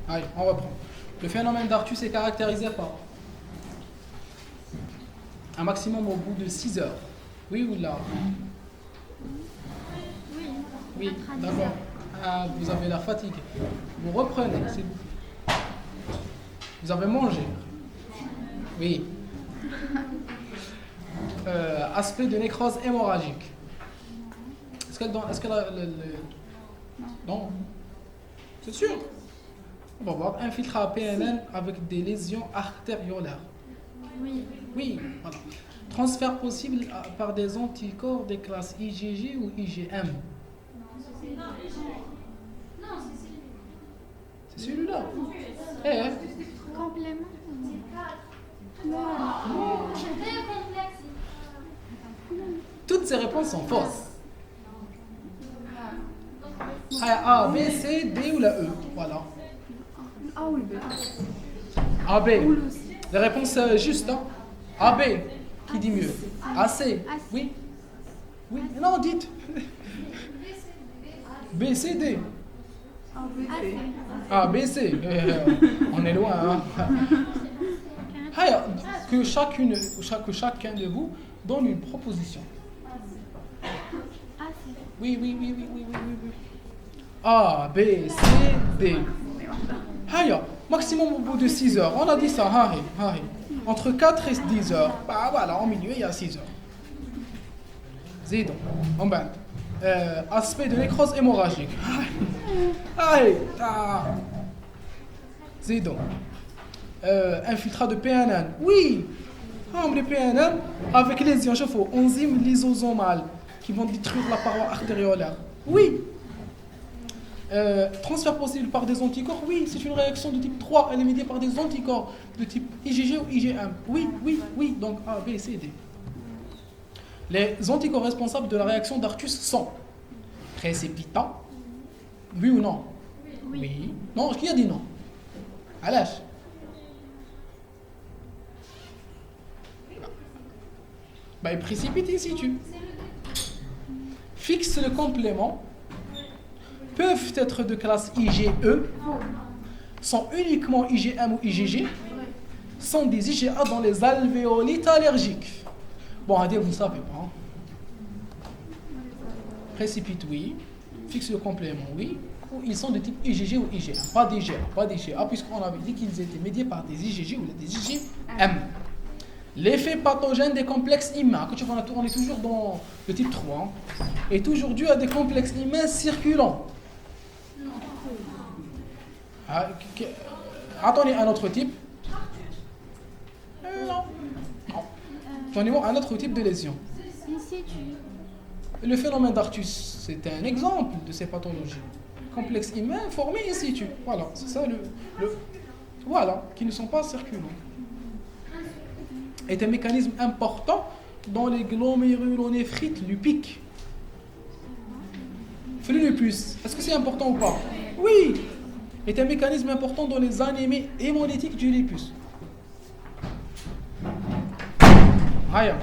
Allez, on reprend. Le phénomène d'Artus est caractérisé par un maximum au bout de 6 heures. Oui ou là? Oui. Oui, d'accord. Ah, vous avez l'air fatigué. Vous reprenez, s'il vous plaît. Vous avez mangé? Oui. Aspect de nécrose hémorragique. Est-ce qu'elle a non. C'est sûr. On va voir. Infiltrat PNN avec des lésions artériolaires. Oui. Oui, voilà. Transfert possible par des anticorps des classes IgG ou IgM. C'est celui-là. Eh, Complément. toutes ces réponses sont fausses. A, B, C, D ou la E. Voilà. Ah oui, ben. A, B. Les réponses justes. Hein. A, B. Qui dit mieux? A, C. Oui. Oui. Non, dites. B, C, D. A, B, C. On est loin. Hein. Que chacun de vous donne une proposition. Oui. A, B, C, D. Haya, maximum au bout de 6 heures. On a dit ça, Harry. Entre 4 et 10 heures. Bah voilà, au milieu, il y a 6 heures. Zidon. En bas. Aspect de nécrose hémorragique. Allez. Zidon. Infiltrat de PNN. Oui. Les PNN avec lésions, enzymes lysosomales qui vont détruire la paroi artériolaire. Oui. Transfert possible par des anticorps. Oui, c'est une réaction de type 3. Elle est médiée par des anticorps de type IgG ou IgM. Oui. Donc A, B, C, D. Les anticorps responsables de la réaction d'Artus sont précipitants. Oui ou non? Oui. Non, qui a dit non? Alash. Il précipite in situ. Fixe le complément. Peuvent être de classe IgE. Sont uniquement IgM ou IgG. Sont des IgA dans les alvéolites allergiques. Bon, à dire, vous ne savez pas. Précipite, oui. Fixe le complément, oui. Ou ils sont de type IgG ou IgA. Pas d'IgA, puisqu'on avait dit qu'ils étaient médiés par des IgG ou des IgM. L'effet pathogène des complexes immuns. On est toujours dans le type 3. Est toujours dû à des complexes immuns circulants. Attendez un autre type. Non. Donnez-moi un autre type de lésion. Le phénomène d'Artus, c'est un exemple de ces pathologies. Complexe humain formé in situ. Voilà, c'est ça voilà, qui ne sont pas circulants. Est un mécanisme important dans les glomérulonéphrite lupiques. Le lupus, est-ce que c'est important ou pas? Oui. Est un mécanisme important dans les anémies hémolytiques du lupus. Raya.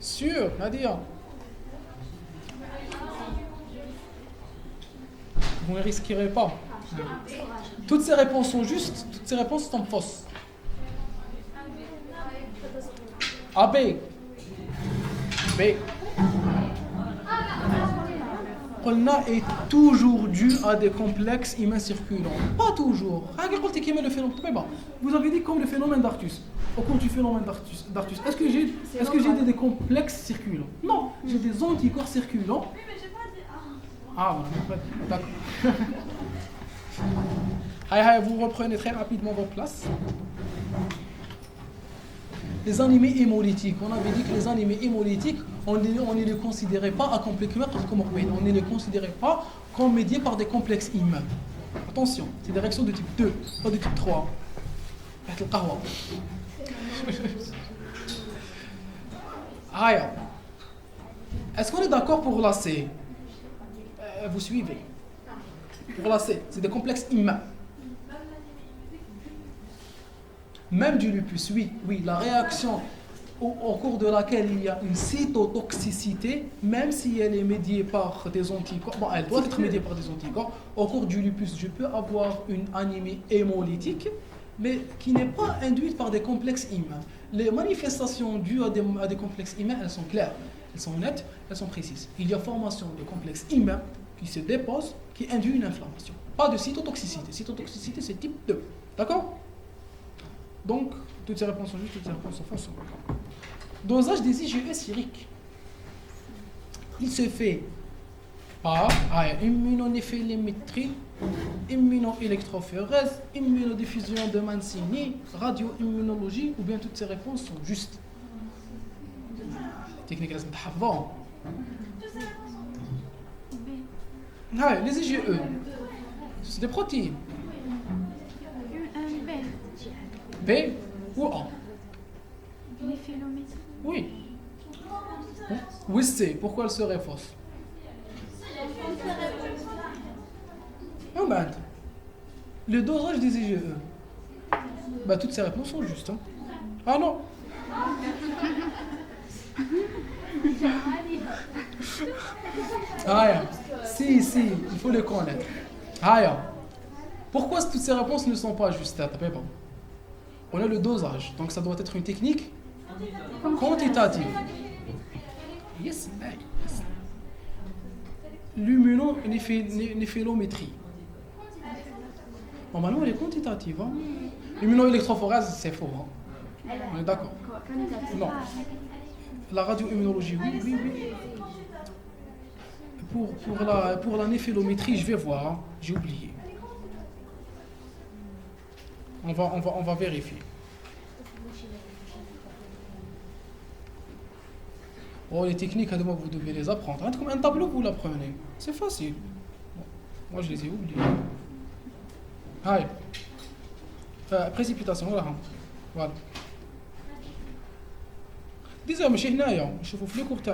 Sûr, Nadia. Vous ne risquerez pas. Toutes ces réponses sont justes, toutes ces réponses sont fausses. A, B. B. Qulna est toujours dû à des complexes immuns circulants. Pas toujours. Vous avez dit comme le phénomène d'Artus. Au cours du phénomène d'Artus. Est-ce que j'ai des complexes circulants? Non, j'ai des anticorps circulants. Oui, mais j'ai pas dit. D'accord. Vous reprenez très rapidement votre place. Les anémies hémolytiques. On avait dit que les anémies hémolytiques, on ne les considérait pas à complexe comorbides. On ne les considérait pas comme médiés par des complexes immuns. Attention, c'est des réactions de type 2, pas de type 3. Est-ce qu'on est d'accord pour la C? Vous suivez. Pour la C, c'est des complexes immuns. Même du lupus, oui, la réaction au cours de laquelle il y a une cytotoxicité, même si elle est médiée par des anticorps, bon, elle doit être médiée par des anticorps, au cours du lupus, je peux avoir une anémie hémolytique, mais qui n'est pas induite par des complexes humains. Les manifestations dues à des complexes humains, elles sont claires, elles sont nettes, elles sont précises. Il y a formation de complexes humains qui se déposent, qui induit une inflammation. Pas de cytotoxicité. Cytotoxicité, c'est type 2. D'accord? Donc, toutes ces réponses sont justes, toutes ces réponses sont fausses. Dosage des IgE sériques. Il se fait par immunonéphélémétrie, immunoélectrophorèse, immunodiffusion de Mancini, radioimmunologie, ou bien toutes ces réponses sont justes. Technique لازم تحفظوهم. Les IgE, c'est des protéines. B. B ou A? Néphélométrie. Oui. Oui, c'est. Pourquoi elle serait fausse? Ben, le dosage des IgE. Bah, toutes ces réponses sont justes. Hein. Ah non. Ah, si, il faut les connaître. Ah, pourquoi toutes ces réponses ne sont pas justes? On a le dosage, donc ça doit être une technique quantitative. Yes. L'immunonéphélométrie. Normalement, elle est quantitative. Hein. L'immunoélectrophorèse, c'est faux. Hein. On est d'accord? Non. La radioimmunologie, oui. Pour la néphélométrie, je vais voir. Hein. J'ai oublié. On va vérifier. Oh, les techniques, vous devez les apprendre. Comme un tableau, vous l'apprenez. C'est facile. Bon, moi, je les ai oubliés. Allez. Précipitation, voilà. Disons, mais chez Hnaïa, je vous fais le cours de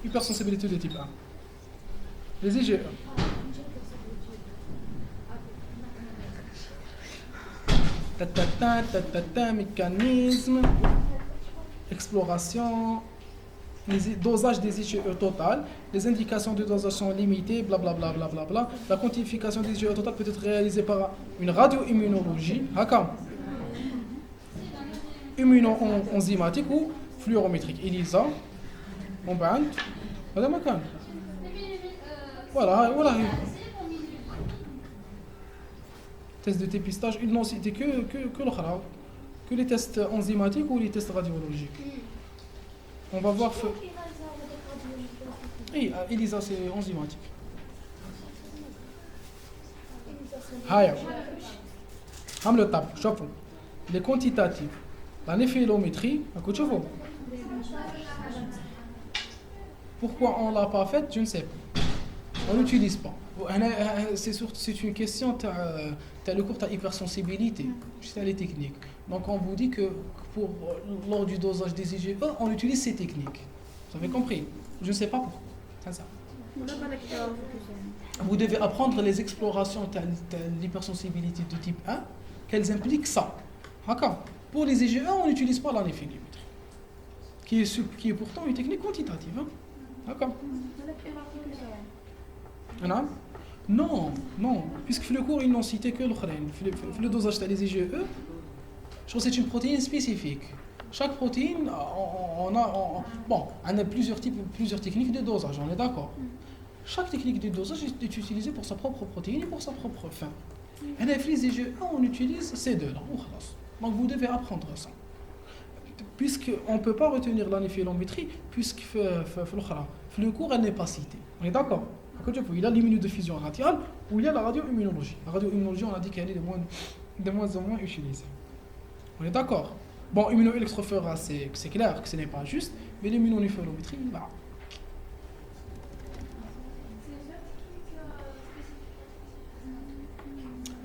hypersensibilité de type 1. Les IgE. Mécanisme, exploration, les dosages des IgE total, les indications de dosage sont limitées, blablabla. La quantification des IgE total peut être réalisée par une radioimmunologie, immuno-enzymatique ou fluorométrique. ELISA, on bande, voilà. Test de dépistage, ils n'ont cité que les tests enzymatiques ou les tests radiologiques. On va voir. Oui, ELISA c'est enzymatique. Haya. Le tab, chapeau. Les quantitatifs. La néphélométrie, pourquoi on ne l'a pas faite, je ne sais pas. On n'utilise pas. C'est une question, tu as le cours de hypersensibilité, c'est les techniques. Donc on vous dit que lors du dosage des IgE, on utilise ces techniques. Vous avez compris? Je ne sais pas pourquoi. C'est ça. Vous devez apprendre les explorations de l'hypersensibilité de type 1, qu'elles impliquent ça. D'accord? Pour les IgE, on n'utilise pas la néphélométrie, qui est pourtant une technique quantitative. Hein? D'accord? Non, puisque le cours, ils n'ont cité que le dosage des IgE, je trouve que c'est une protéine spécifique. Chaque protéine, on a plusieurs techniques de dosage, on est d'accord. Chaque technique de dosage est utilisée pour sa propre protéine et pour sa propre fin. Et les IgE, on utilise ces deux-là. Donc vous devez apprendre ça. Puisqu'on ne peut pas retenir la néphélométrie, puisque le cours, elle n'est pas citée. On est d'accord? Il y a l'immunodiffusion radiale ou il y a la radioimmunologie. La radioimmunologie, on a dit qu'elle est de moins en moins utilisée. On est d'accord? Bon, immunoélectrophorèse, c'est clair que ce n'est pas juste, mais l'immunonéphélométrie, là.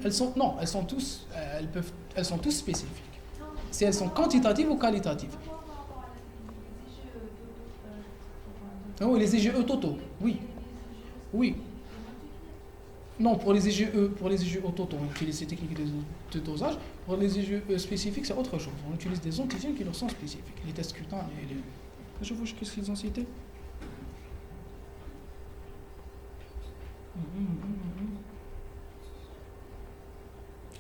Elles sont tous spécifiques. Si elles sont quantitatives ou qualitatives. Oui, les IgE totaux, oui. Non, pour les IgE totaux, on utilise ces techniques de dosage. Pour les IgE spécifiques, c'est autre chose. On utilise des antigènes qui leur sont spécifiques. Les tests cutanés et les... Je vois qu'est-ce qu'ils ont cité.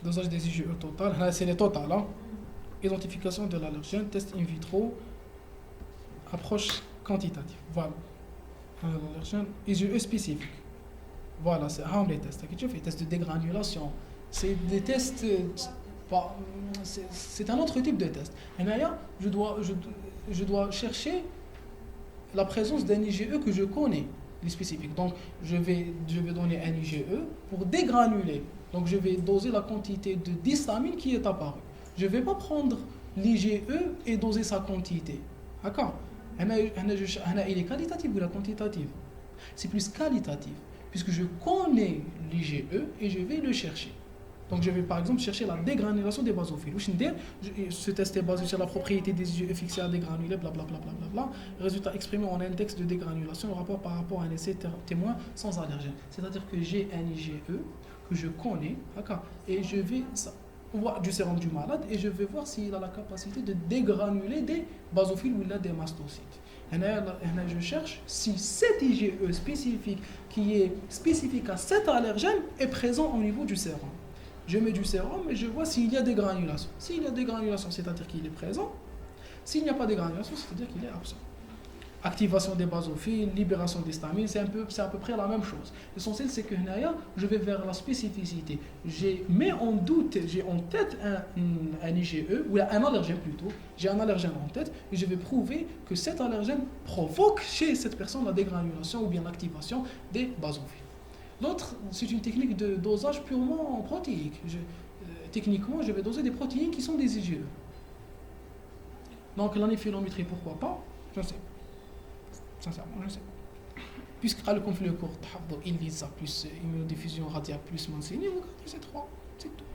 Dosage des IgE total. Là, c'est les totales. Hein. Identification de l'allergène, test in vitro, approche quantitative. Voilà. L'allergène, IgE spécifique. Voilà, c'est les tests. Les tests de dégranulation. C'est des tests. C'est un autre type de test. Et d'ailleurs, je dois chercher la présence d'un IgE que je connais, les spécifiques. Donc, je vais donner un IgE pour dégranuler. Donc, je vais doser la quantité de d'histamine qui est apparue. Je ne vais pas prendre l'IgE et doser sa quantité. D'accord? Il est qualitatif ou la quantitative? C'est plus qualitatif, puisque je connais l'IgE et je vais le chercher. Donc je vais par exemple chercher la dégranulation des basophiles. Ce test est basé sur la propriété des IgE fixés à dégranuler, blablabla. Résultat exprimé en index de dégranulation, le rapport par rapport à un essai témoin sans allergène. C'est-à-dire que j'ai un IgE que je connais, d'accord, et je vais voir du sérum du malade et je vais voir s'il a la capacité de dégranuler des basophiles ou il a des mastocytes. Et je cherche si cet IgE spécifique qui est spécifique à cet allergène est présent au niveau du sérum. Je mets du sérum et je vois s'il y a des granulations. S'il y a des granulations, c'est-à-dire qu'il est présent. S'il n'y a pas de granulations, c'est-à-dire qu'il est absent. Activation des basophiles, libération d'histamine, c'est à peu près la même chose. L'essentiel, c'est que je vais vers la spécificité. J'ai en tête un IgE, ou un allergène plutôt, j'ai un allergène en tête, et je vais prouver que cet allergène provoque chez cette personne la dégranulation ou bien l'activation des basophiles. L'autre, c'est une technique de dosage purement protéique. Techniquement, je vais doser des protéines qui sont des IgE. Donc l'anéphilométrie, pourquoi pas? Je sais. Sincèrement, je sais. Puisque le conflit court, ELISA plus immunodiffusion radiale plus Mancini, vous regardez ces trois, c'est tout.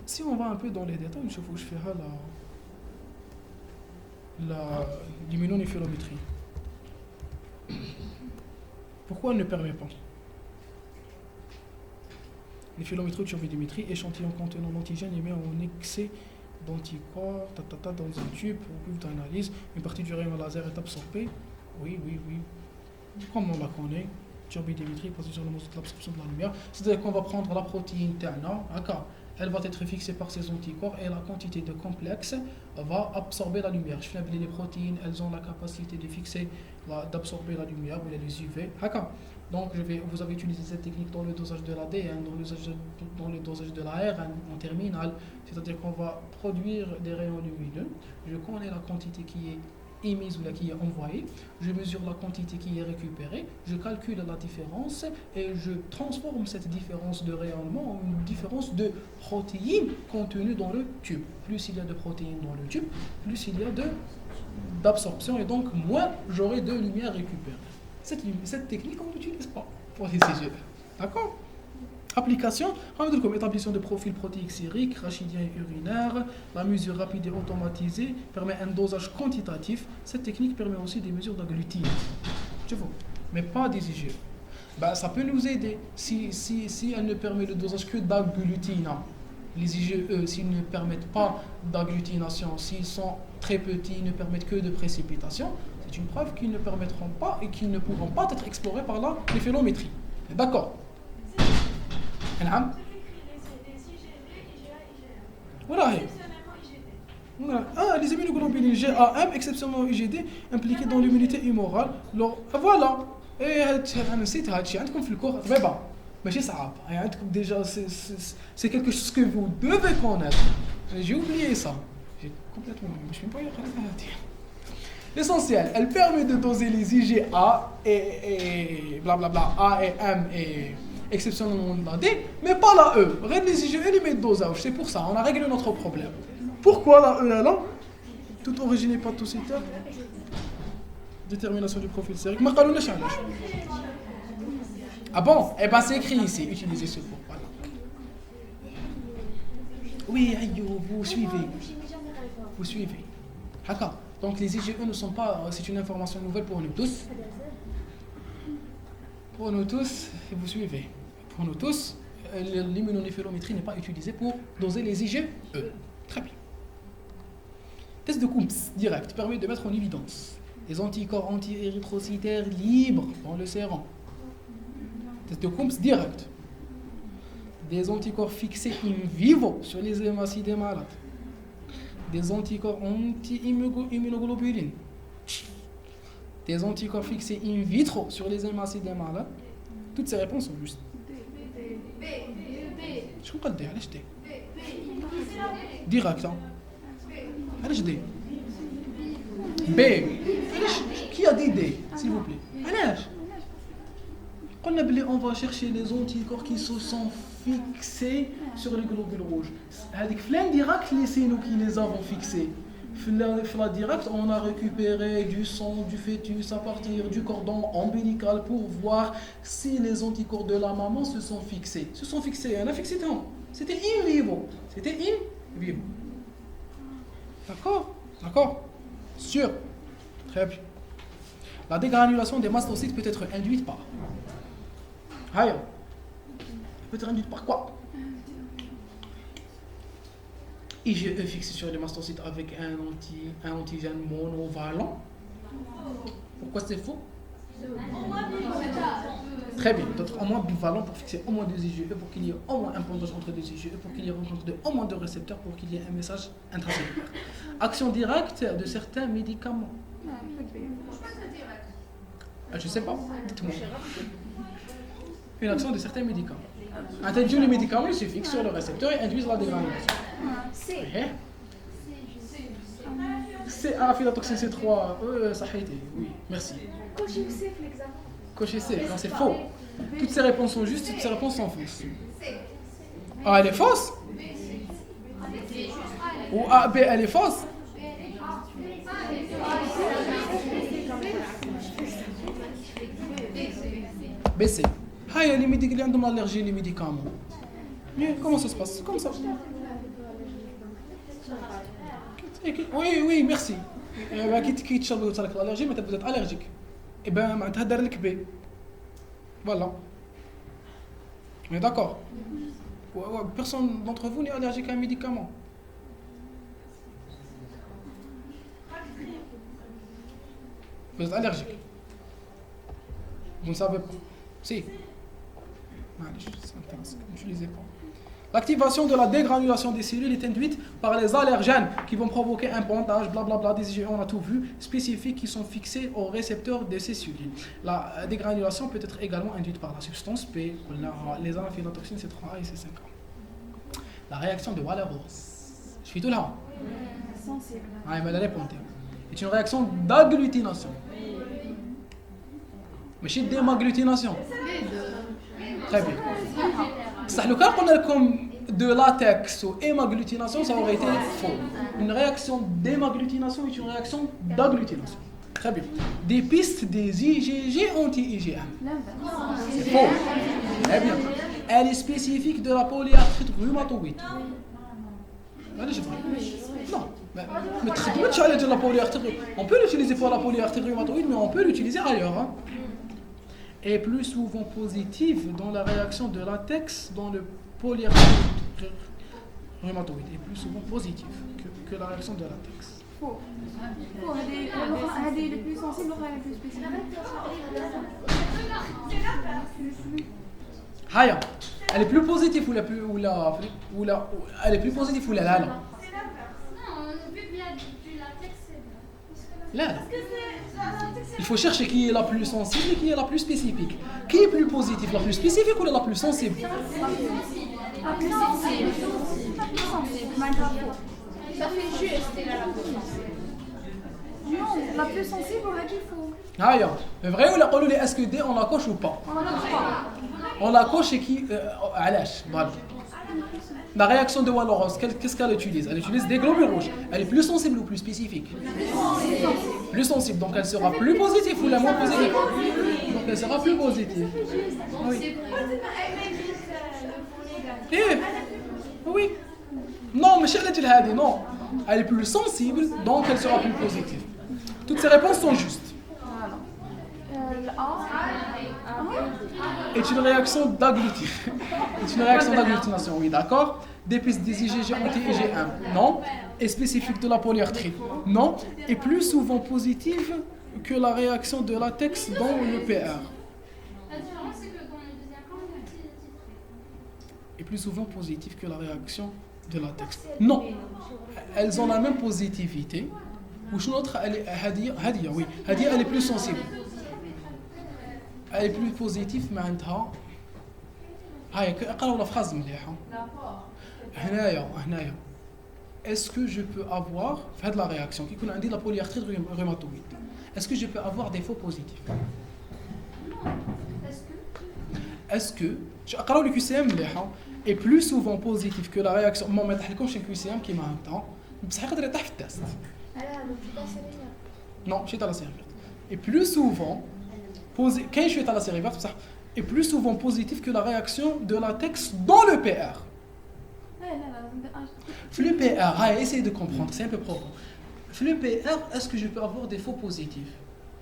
Si on va un peu dans les détails, je ferai l'immunonéphilométrie. Pourquoi elle ne permet pas? L'éphilométrie de turbidimétrie, échantillon contenant l'antigène émet en excès d'anticorps, dans un tube pour but d'analyse, une partie du rayon laser est absorbée. Oui. Comme on la connaît, turbidimétrie, position de l'absorption de la lumière. C'est-à-dire qu'on va prendre la protéine TNA, d'accord. Elle va être fixée par ces anticorps et la quantité de complexe va absorber la lumière. Je fais les protéines, elles ont la capacité de fixer, d'absorber la lumière ou les UV. D'accord. Donc vous avez utilisé cette technique dans le dosage de l'ADN, dans le dosage de l'ARN en terminale. C'est-à-dire qu'on va produire des rayons lumineux. Je connais la quantité qui est émise ou qui est envoyée, je mesure la quantité qui est récupérée, je calcule la différence et je transforme cette différence de rayonnement en une différence de protéines contenues dans le tube. Plus il y a de protéines dans le tube, plus il y a d'absorption et donc moins j'aurai de lumière récupérée. Cette technique, on n'utilise pas pour les IgE. D'accord? Application, comme établissement de profil protéique sérique, rachidien et urinaire, la mesure rapide et automatisée permet un dosage quantitatif. Cette technique permet aussi des mesures d'agglutine. Tu vois, mais pas des IgE. Ça peut nous aider si elle ne permet le dosage que d'agglutine. Les IgE, s'ils ne permettent pas d'agglutination, s'ils sont très petits, ils ne permettent que de précipitation, c'est une preuve qu'ils ne permettront pas et qu'ils ne pourront pas être explorés par l'éphilométrie. D'accord? نعم les immunoglobulines GAM exceptionnellement IgD impliqués dans l'immunité humorale. Voilà. Et انا نسيت هذا الشيء عندكم في الكور طبيبه ماشي صعب. عندكم déjà c'est quelque chose que vous devez connaître. J'ai oublié ça. J'ai complètement je suis pas L'essentiel, elle permet de doser les IgA et blablabla A et M et exceptionnellement la D, mais pas la E. Regarde les IgE, les mettent dosage, c'est pour ça, on a réglé notre problème. Pourquoi la E là? Toute origine hépatocytaire, détermination du profil sérique. Ah bon? Eh ben c'est écrit ici, utilisez ce mot. Voilà. Oui, vous suivez. Vous suivez. D'accord. Donc les IgE ne sont pas, c'est une information nouvelle pour nous tous. Pour nous tous, et vous suivez. Pour nous tous, l'immunonéphélométrie n'est pas utilisée pour doser les IgE. Très bien. Test de Coombs direct permet de mettre en évidence les anticorps anti-érythrocytaires libres dans le sérum. Test de Coombs direct. Des anticorps fixés in vivo sur les hématies des malades. Des anticorps anti-immunoglobulines. Des anticorps fixés in vitro sur les hématies des malades. Toutes ces réponses sont justes. Je comprends le D, allez, je dis. Direct, hein. Allez, je dis. B. Qui a dit D, s'il vous plaît? Allez. On va chercher les anticorps qui se sont fixés sur les globules rouges. Avec plein direct, c'est nous qui les avons fixés. La direct, on a récupéré du sang du fœtus à partir du cordon ombilical pour voir si les anticorps de la maman se sont fixés. Se sont fixés, on a fixé tant. C'était in vivo. C'était in vivo. D'accord? D'accord? Sûr? Très bien. La dégranulation des mastocytes peut être induite par. Aïe. Peut être induite par quoi? IgE fixé sur les mastocytes avec un antigène monovalent. Pourquoi c'est faux? Très bien, d'être au moins bivalent pour fixer au moins deux IgE, pour qu'il y ait au moins un pondage entre deux IgE, pour qu'il y ait rencontre de au moins deux récepteurs, pour qu'il y ait un message intracellulaire. Action directe de certains médicaments. Je ne sais pas, dites-moi. Une action de certains médicaments. Attention, les médicaments ils se fixent sur le récepteur et induisent la dégranulation. C'est la toxine C3, ça a été, oui, merci. Cocher C, l'examen. Cocher C, non c'est faux. Toutes ces réponses sont justes, toutes ces réponses sont fausses. A elle est fausse? Ou A, B elle est fausse? B, C. Ah, il y a les médicaments qui ont allergie les médicaments. Comment ça se passe? Comme ça. Oui, merci. Qui te chante avec l'allergie, mais vous êtes allergique. Eh bien, tu as le B. Voilà. On est d'accord? Personne d'entre vous n'est allergique à un médicament. Vous êtes allergique. Vous ne savez pas. Si. C'est intéressant. N'utilisez pas. L'activation de la dégranulation des cellules est induite par les allergènes qui vont provoquer un bondage, blablabla, des IgE, on a tout vu, spécifiques qui sont fixés aux récepteurs de ces cellules. La dégranulation peut être également induite par la substance P, les anaphylotoxines C3A et C5A. La réaction de Waller-Ross. Je suis tout là. Sensible. Ah, mais la réponse est une réaction d'agglutination. Mais c'est démagglutination. Très bien. Ça, le cas qu'on a comme de latex ou hémagglutination, ça aurait été faux. Une réaction d'émagglutination est une réaction d'agglutination. Très bien. Des pistes des IgG anti-IgM. C'est faux. Très bien. Elle est spécifique de la polyarthrite rhumatoïde. Allez, je vois. Non. Mais très bien, tu allais dire la polyarthrite. On peut l'utiliser pour la polyarthrite rhumatoïde, mais on peut l'utiliser ailleurs. Hein. Est plus souvent positive dans la réaction de latex dans le polyarthrite rhumatoïde. Est plus souvent positive que la réaction de latex. Faux. Elle est plus sensible ou elle est plus spécifique? Haya, elle est plus positive elle est plus positive ou la Non, vu que du latex, c'est là. Il faut chercher qui est la plus sensible et qui est la plus spécifique. Qui est plus positif, la plus spécifique ou la plus sensible? La plus sensible. La plus sensible. ça fait juste la plus sensible. Non, la plus sensible aurait dit faux. Haya, c'est vrai ou la قولوا لي est-ce que D on la coche ou pas? On la coche pas. On la coche et qui علاش voilà. La réaction de Waller-Ross, qu'est-ce qu'elle utilise? Elle utilise des globules rouges. Elle est plus sensible ou plus spécifique? Plus sensible, donc elle sera plus positive ou la moins positive? Donc elle sera plus positive. Oui. Oui. Non, mais chérie, non. Elle est plus sensible, donc elle sera plus positive. Toutes ces réponses sont justes. Le A. est une réaction d'agglutination. Est une réaction d'agglutination, oui, d'accord. D'épaisse des IgG anti-IgM, non. Et spécifique de la polyarthrite, non. Et plus souvent positive que la réaction de latex dans le PR. La différence, c'est que dans le deuxième cas, on est titré. Et plus souvent positive que la réaction de latex. Non. Elles ont la même positivité. Ou une autre, elle est Hadia, oui. Hadia, elle est plus sensible. Elle est plus positive, mais عندها هاي قالوا la phrase مليحة. هنايا. Est-ce que je peux avoir fait la réaction qui qu'on dit la polyarthrite rhumatoïde. Est-ce que je peux avoir des faux positifs? Est-ce que قالوا لي QCM مليحة est plus souvent positif que la réaction ما يطيحلكمش QCM كيما هكا بصح يقدر يطيح في التست. Non, je suis à la série verte. Et plus souvent, quand je suis à la série verte, ça est plus souvent positif que la réaction de latex dans le PR. Le PR, essayez de comprendre, c'est un peu profond. Le PR, est-ce que je peux avoir des faux positifs?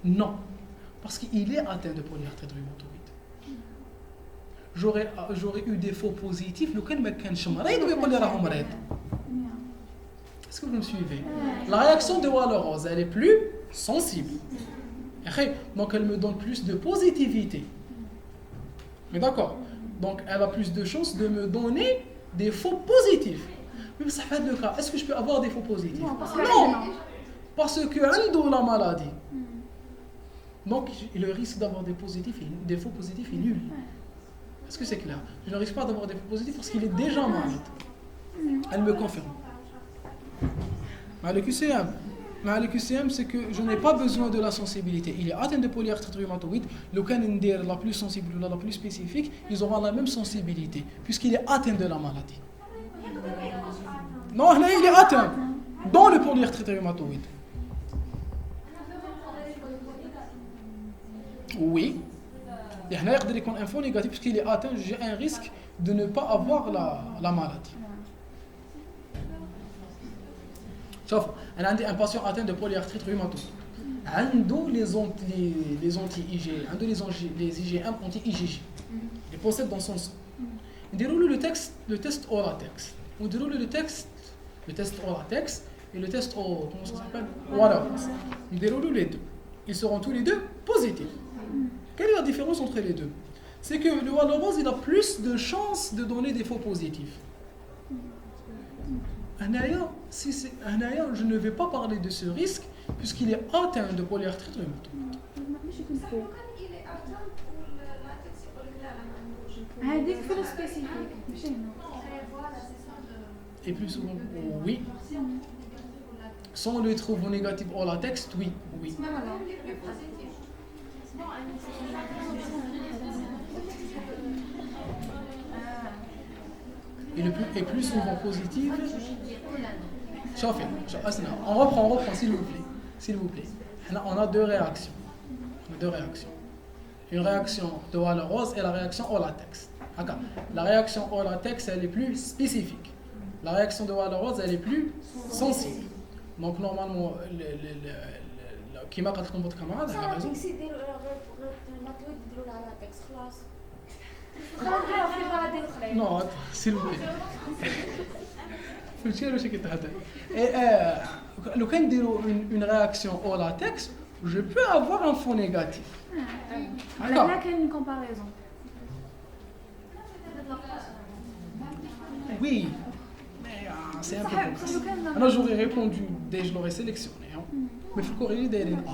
Non, parce qu'il est atteint de polyarthrite rhumatoïde. J'aurais eu des faux positifs, le cas ما كانش مريض ويقول لي راهو مريض. Est-ce que vous me suivez? La réaction de Wallerose, elle est plus sensible. Donc elle me donne plus de positivité. Mais d'accord. Donc elle a plus de chances de me donner des faux positifs. Mais ça fait le cas. Est-ce que je peux avoir des faux positifs? Non. Parce que عنده la maladie. Donc le risque d'avoir des faux positifs est nul. Est-ce que c'est clair? Je ne risque pas d'avoir des faux positifs parce qu'il est déjà malade. Elle me confirme. Mais le QCM, c'est que je n'ai pas besoin de la sensibilité. Il est atteint de polyarthrite rhumatoïde. Le cas la plus sensible ou la plus spécifique, ils auront la même sensibilité, puisqu'il est atteint de la maladie. Non, là, il est atteint dans le polyarthrite rhumatoïde. Oui. Il y a un info négatif, puisqu'il est atteint, j'ai un risque de ne pas avoir la maladie. Sauf, elle a un patient atteint de polyarthrite rhumatoïde. عنده les anti-IG, les IgM anti-IgG. Il possède dans son sang. On déroule le test au latex. On déroule le test au latex et le test au, comment ça s'appelle? Wallerose. On déroule les deux. Ils seront tous les deux positifs. Quelle est la différence entre les deux? C'est que le Wallerose, il a plus de chances de donner des faux positifs. Je ne vais pas parler de ce risque puisqu'il est atteint de polyarthrite rhumatoïde. Et plus souvent, oui. Sans le trouve négatif au latex, oui. Et plus souvent positive. On reprend, s'il vous plaît. On a deux réactions. Une réaction de Wallerose et la réaction au latex. La réaction au latex, elle est plus spécifique. La réaction de Wallerose, elle est plus sensible. Donc normalement, qui m'a dit votre camarade, elle a raison. Non, s'il vous plaît. Et quand il y a une réaction au latex, je peux avoir un faux négatif. Là, il y a une comparaison. Oui, mais c'est un peu complexe. Alors j'aurais répondu dès que je l'aurais sélectionné. Mais il faut corriger des lignes A.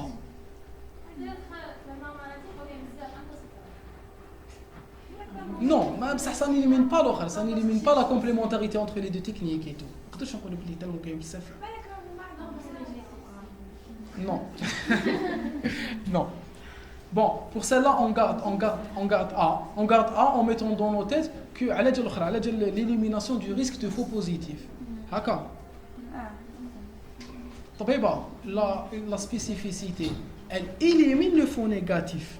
Non, même ça n'élimine pas l'autre, ça n'élimine pas la complémentarité entre les deux techniques et tout. Non. Non. Bon, pour celle-là, on garde A. On garde A en mettant dans nos têtes que l'élimination du risque de faux positif. D'accord. La spécificité, elle élimine le faux négatif.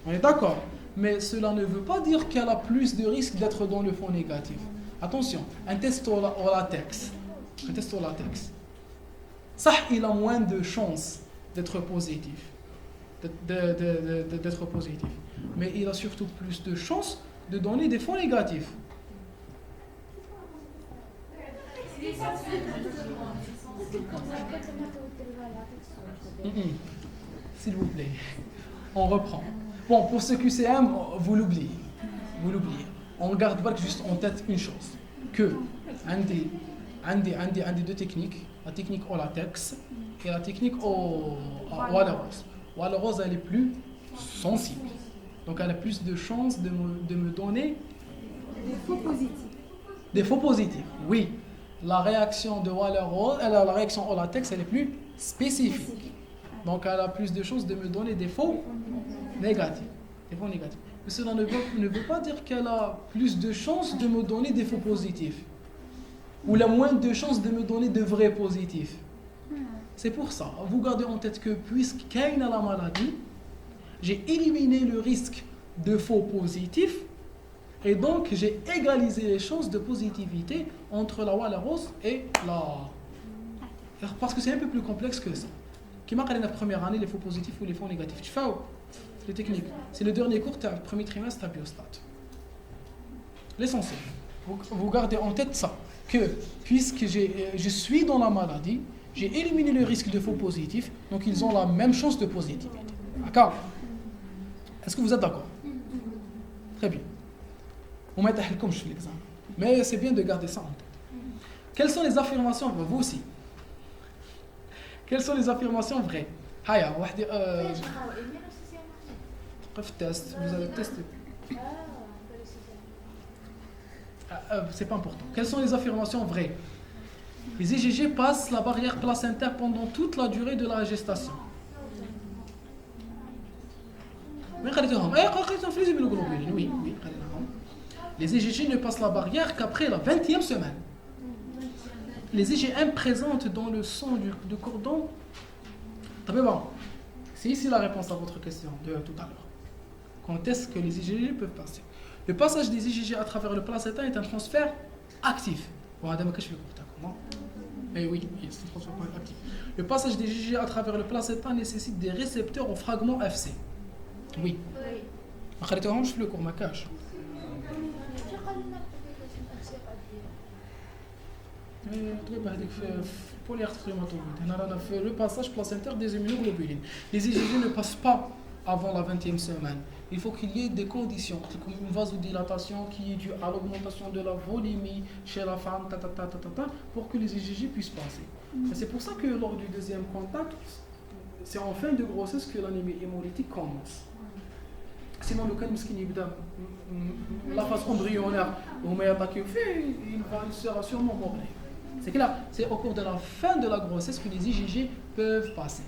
On est d'accord? Mais cela ne veut pas dire qu'elle a plus de risques d'être dans le faux négatif. Attention, un test au latex. Ça, il a moins de chances d'être positif. d'être positif. Mais il a surtout plus de chances de donner des faux négatifs. S'il vous plaît, on reprend. Bon, pour ce QCM, vous l'oubliez. On garde pas juste en tête une chose, que un des deux techniques, la technique au latex et la technique au Waller-Rose. Waller-Rose, elle est plus sensible. Donc elle a plus de chances de me donner Des faux positifs. des faux positifs. Oui, la réaction de Waller-Rose, la réaction au latex, elle est plus spécifique. Donc elle a plus de chances de me donner des faux négatifs. Mais cela ne veut pas dire qu'elle a plus de chances de me donner des faux positifs. Ou la moins de chances de me donner de vrais positifs. C'est pour ça, vous gardez en tête que puisqu'il y a la maladie, j'ai éliminé le risque de faux positifs et donc j'ai égalisé les chances de positivité entre la Waller-Rose et la... Parce que c'est un peu plus complexe que ça. Qui m'a la première année, les faux positifs ou les faux négatifs. Tu fais c'est les techniques. C'est le dernier cours, tu as le premier trimestre, tu as biostat. L'essentiel, vous gardez en tête ça, que puisque je suis dans la maladie, j'ai éliminé le risque de faux positifs, donc ils ont la même chance de positivité. D'accord? Est-ce que vous êtes d'accord? Très bien. On met comme je fais l'exemple. Mais c'est bien de garder ça en tête. Quelles sont les affirmations, vous aussi? Quelles sont les affirmations vraies? Haya, test, vous allez tester. C'est pas important. Quelles sont les affirmations vraies? Les IgG passent la barrière placentaire pendant toute la durée de la gestation. Oui. Les IgG ne passent la barrière qu'après la 20e semaine. Les IgM présentent dans le sang du cordon. Bon, c'est ici la réponse à votre question de tout à l'heure. Quand est-ce que les IgG peuvent passer? Le passage des IgG à travers le placenta est un transfert actif. Eh oui, c'est un transfert actif. Le passage des IgG à travers le placenta nécessite des récepteurs au fragment FC. Oui. Je fais le cours, ma cache. Le passage placentaire des immunoglobulines. Les IgG ne passent pas avant la 20e semaine. Il faut qu'il y ait des conditions, comme une vasodilatation qui est due à l'augmentation de la volémie chez la femme, pour que les IgG puissent passer. Et c'est pour ça que lors du deuxième contact, c'est en fin de grossesse que l'anémie hémolytique commence. Sinon, le cas de la phase embryonnaire, il sera sûrement mort. C'est clair, c'est au cours de la fin de la grossesse que les IgG peuvent passer.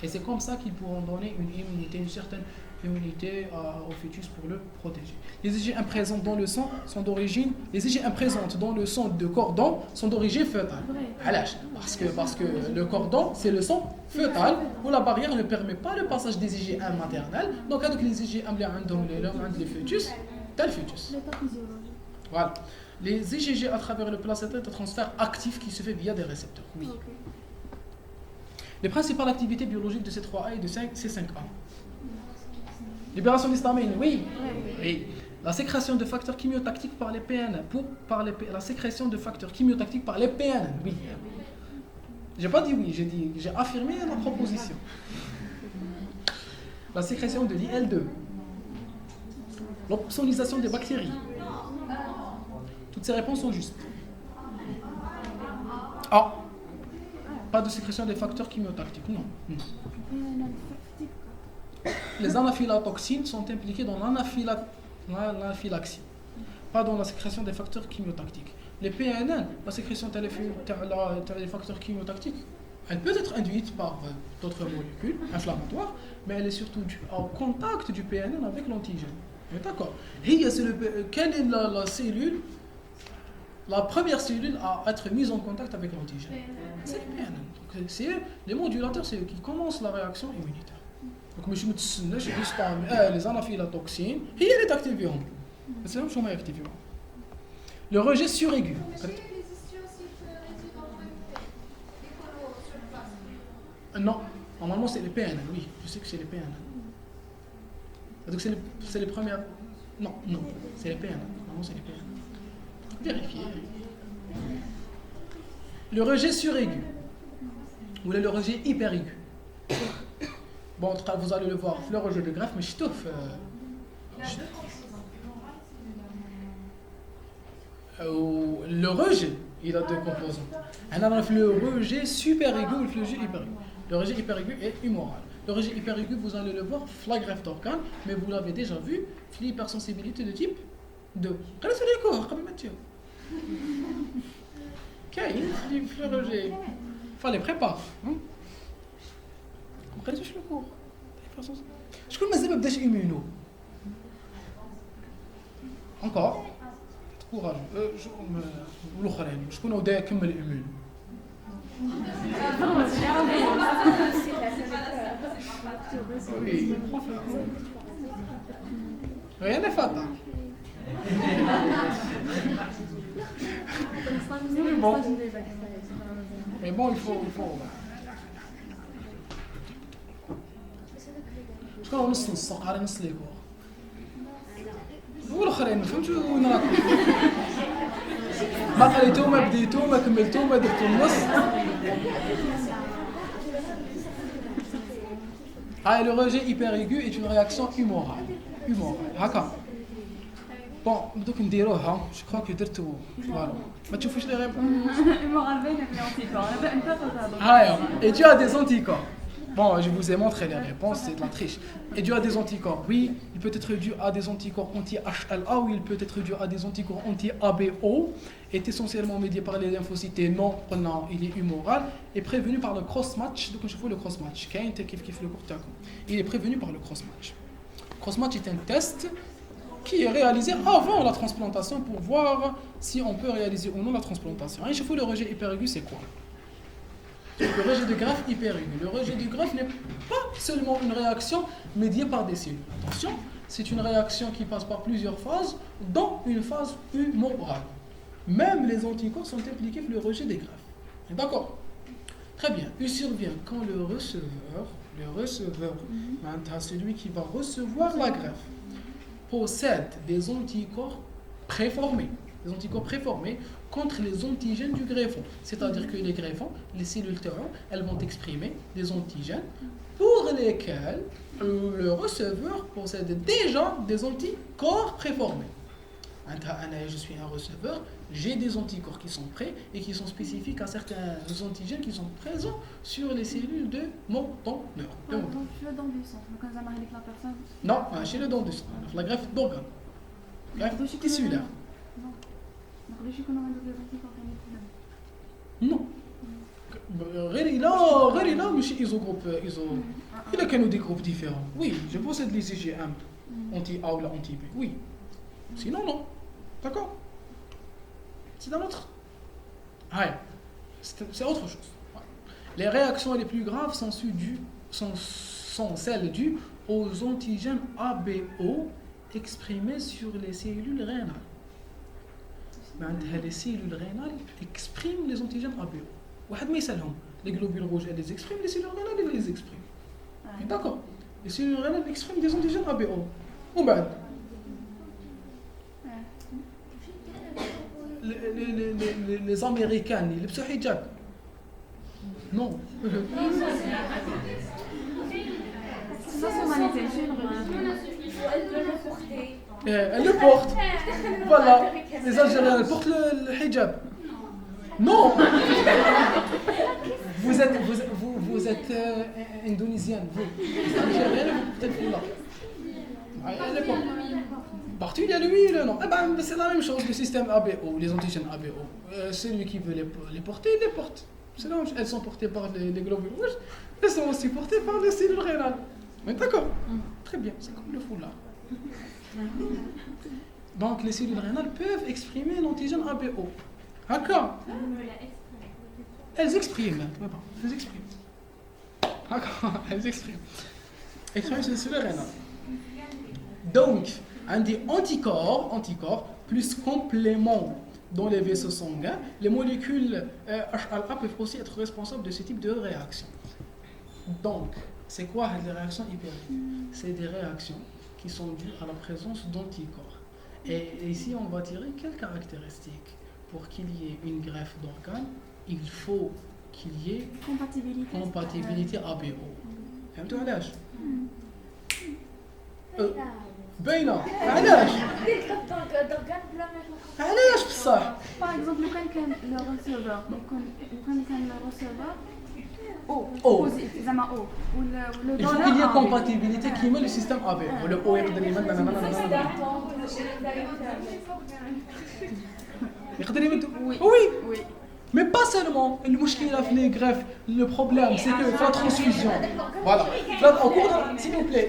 Et c'est comme ça qu'ils pourront donner une immunité, une certaine immunité au fœtus pour le protéger. Les IgM présentes dans le sang sont d'origine, les IgM présentes dans le sang de cordon sont d'origine fœtale. Parce que le cordon, c'est le sang fœtal où la barrière ne permet pas le passage des IgM maternels. Donc avec les IgM les fœtus, tel fœtus. Voilà. Les IgG à travers le placenta est un transfert actif qui se fait via des récepteurs. Oui. Okay. Les principales activités biologiques de C3A et de C5A. Libération d'histamine, oui. La sécrétion de facteurs chimiotactiques par les PNN. La sécrétion de facteurs chimiotactiques par les PNN, oui. J'ai pas dit oui, j'ai affirmé la proposition. La sécrétion de l'IL2. L'opsonisation des bactéries. Toutes ces réponses sont justes. Ah, pas de sécrétion des facteurs chimiotactiques, non. Les anaphylatoxines sont impliquées dans l'anaphylaxie, pas dans la sécrétion des facteurs chimiotactiques. Les PNN, la sécrétion des facteurs chimiotactiques, elle peut être induite par d'autres molécules inflammatoires, mais elle est surtout due au contact du PNN avec l'antigène. D'accord. Quelle est la cellule? La première cellule à être mise en contact avec l'antigène, c'est le PNN. Donc, c'est les modulateurs, c'est eux qui commencent la réaction immunitaire. Donc, je me dis, les anaphylatoxines, il y a les activés. C'est même chose activé. Le rejet suraigu. Non, Normalement, c'est les PNL, oui, je sais que c'est les PNL. Donc, c'est les premières. Non, c'est les PNL. Normalement, c'est les PNL. Vérifiez. Le rejet suraigu, ou le rejet hyperaigu. Bon, vous allez le voir, le rejet de greffe, mais je t'offre. Le rejet, il a deux composants. On a le rejet super aigu et le rejet hyper aigu. Le rejet hyper aigu est humoral. Le rejet hyper aigu, vous allez le voir, la greffe d'organe, mais vous l'avez déjà vu, l'hypersensibilité de type 2. Regardez sur les corps, comme Mathieu. Le rejet. Fallait préparer. Regardez sur le cours. Je connais ما بداش immuno. Encore. Courage. والاخرين شكون بدا يكمل الامون. Rien n'est fatal. Mais bon, il faut. شكون نص السوق على نص ليكور. والاخرين فهمتوا وين راكم؟ ما قريتو ما بديتو ما كملتو ما درتو النص. Le rejet hyperaigu est une réaction humorale. هكا. Bon, دوك نديروها. Je crois que درتو. Voilà. ما تشوفوش لي ريبون. humorale بين الانتيكور. Et tu as des anticorps. Bon, je vous ai montré les réponses, c'est de la triche. Et dû à des anticorps, oui, il peut être dû à des anticorps anti-HLA, ou il peut être dû à des anticorps anti-ABO, est essentiellement médié par les lymphocytes non, il est humoral, et prévenu par le cross-match. Donc, je fais le cross-match. Il est prévenu par le cross-match. Cross-match est un test qui est réalisé avant la transplantation pour voir si on peut réaliser ou non la transplantation. Et je fais le rejet hyperaigu, c'est quoi? Le rejet de greffe hyperaigu. Le rejet de greffe n'est pas seulement une réaction médiée par des cellules. Attention, c'est une réaction qui passe par plusieurs phases, dont une phase humorale. Même les anticorps sont impliqués dans le rejet des greffes. D'accord? Très bien. Il survient quand le receveur, celui qui va recevoir la greffe, possède des anticorps préformés. Des anticorps préformés contre les antigènes du greffon. C'est-à-dire que les greffons, les cellules terreaux, elles vont exprimer des antigènes pour lesquels le receveur possède déjà des anticorps préformés. Je suis un receveur, j'ai des anticorps qui sont prêts et qui sont spécifiques à certains antigènes qui sont présents sur les cellules de mon donneur. Donc le don du sang, quand ça m'arrive avec la personne. Non, chez le don du sang, la greffe d'organe. Greffe tissulaire. Non. غير لا ماشي ايزوغروب الا كانوا des groupes différents. Oui, je possède les IgM anti-A ou anti-B. Oui. Sinon non. D'accord. C'est un autre. C'est autre chose. Les réactions les plus graves sont celles dues aux antigènes ABO exprimés sur les cellules rénales. Les cellules rénales expriment les antigènes ABO. Les globules rouges, elles les expriment, les cellules rénales, elles les expriment. D'accord. Les cellules rénales expriment des antigènes ABO. Ou bien, les Américains, ils sont hijab. Non. Ça, c'est humanité. Elle le porte. Voilà. Les Algériens, elles portent le hijab. Non. Vous êtes indonésienne, vous. Algérienne, peut-être vous là. Elle le porte. Partout il y a le oui et le non. C'est la même chose, le système ABO, les antigènes ABO. Celui qui veut les porter, il les porte. C'est là, elles sont portées par les globules rouges, elles sont aussi portées par les cellules rénales. Mais d'accord. Très bien, c'est comme le foulard. Donc les cellules rénales peuvent exprimer l'antigène ABO. D'accord. Elles expriment. D'accord, elles expriment. Expriment sur les cellules rénales. Donc, un des anticorps plus complément dans les vaisseaux sanguins, les molécules HLA peuvent aussi être responsables de ce type de réaction. Donc, c'est quoi les réactions hyperiguës? C'est des réactions qui sont dues à la présence d'anticorps. Et ici, on va tirer quelles caractéristiques? Pour qu'il y ait une greffe d'organes, il faut qu'il y ait compatibilité ABO. فهمتوا علاش؟ باينة علاش؟ علاش بصح؟ باغ اكزومبل لو كان لو ريسيفور لو كان لو ريسيفور او زعما او ولو il faut qu'il y ait compatibilité كيما le système ABO. Le O يقدر يمد يقدر يمد oui. Mais pas seulement, le mouchkila في les greffes, le problème c'est que la transfusion, voilà, au cours de, s'il vous plaît,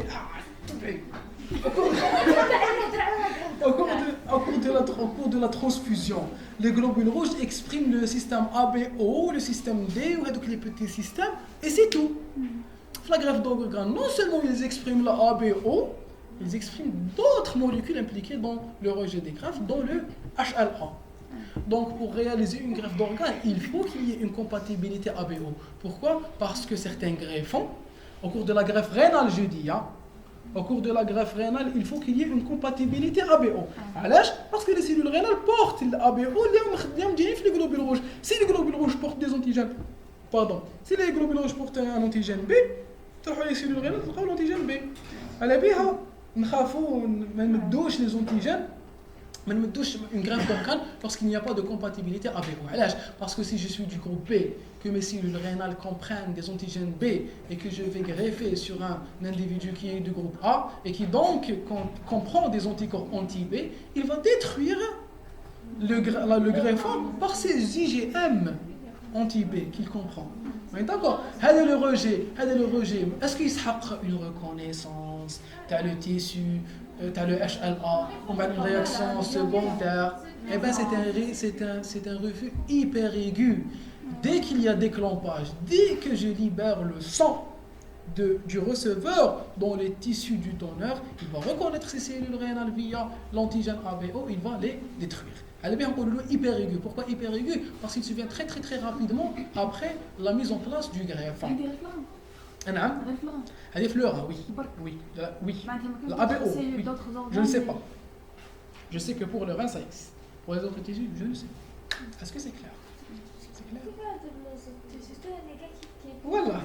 au cours de la transfusion, les globules rouges expriment le système ABO, le système D, ou donc les petits systèmes, et c'est tout. La greffe d'organes, non seulement ils expriment la ABO, ils expriment d'autres molécules impliquées dans le rejet des greffes, dont le HLA. Donc, pour réaliser une greffe d'organes, il faut qu'il y ait une compatibilité ABO. Pourquoi? Parce que certains greffons, au cours de la greffe rénale, je dis, au cours de la greffe rénale, il faut qu'il y ait une compatibilité ABO. Parce que les cellules rénales portent l'ABO, les globules rouges. Si les globules rouges portent des antigènes, si les globules rouges portent un antigène B, les cellules rénales portent l'antigène B. Alors, nous avons les antigènes. Mais me touche une greffe d'organes lorsqu'il n'y a pas de compatibilité ABO. Parce que si je suis du groupe B, que mes cellules rénales comprennent des antigènes B et que je vais greffer sur un individu qui est du groupe A et qui donc comprend des anticorps anti-B, il va détruire le greffon par ses IgM anti-B qu'il comprend. D'accord? C'est le rejet. Est-ce qu'il s'appelle une reconnaissance? Tu as le tissu, tu as le HLA, on a une réaction secondaire. Eh bien, c'est un refus hyper aigu. Dès qu'il y a déclampage, dès que je libère le sang du receveur dans les tissus du donneur, il va reconnaître ces cellules rénales via l'antigène ABO, il va les détruire. Elle est bien hyper aiguë. Pourquoi hyper aiguë? Parce qu'il se vient très rapidement après la mise en place du greffon. Elle est fleur, oui. La ABO, oui. Je ne sais pas. Je sais que pour le rein, ça existe. Pour les autres tissus, je ne sais pas. Est-ce que c'est clair? C'est clair? Voilà.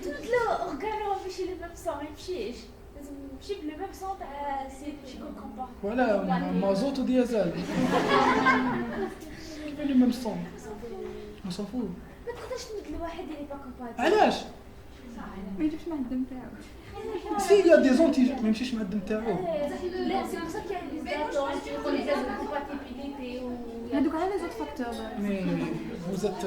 Tout l'organe ماشي le même sang, يمشيش. لازم يمشي le même sang تاع سي ماشي كل كومبا. Voilà, mazout ou diesel. Le même sang. On s'en fout. ما تقدرش تمد لواحد اللي با كومباتيبل. علاش؟ ما يجيبش مع الدم تاعو. S'il y a des antigènes, ما يمشيش مع الدم تاعو. لا سي بور سا كاين لي زاتون لي كومباتيبيليتي و هذوك على لي زوت فاكتور. Mais vous êtes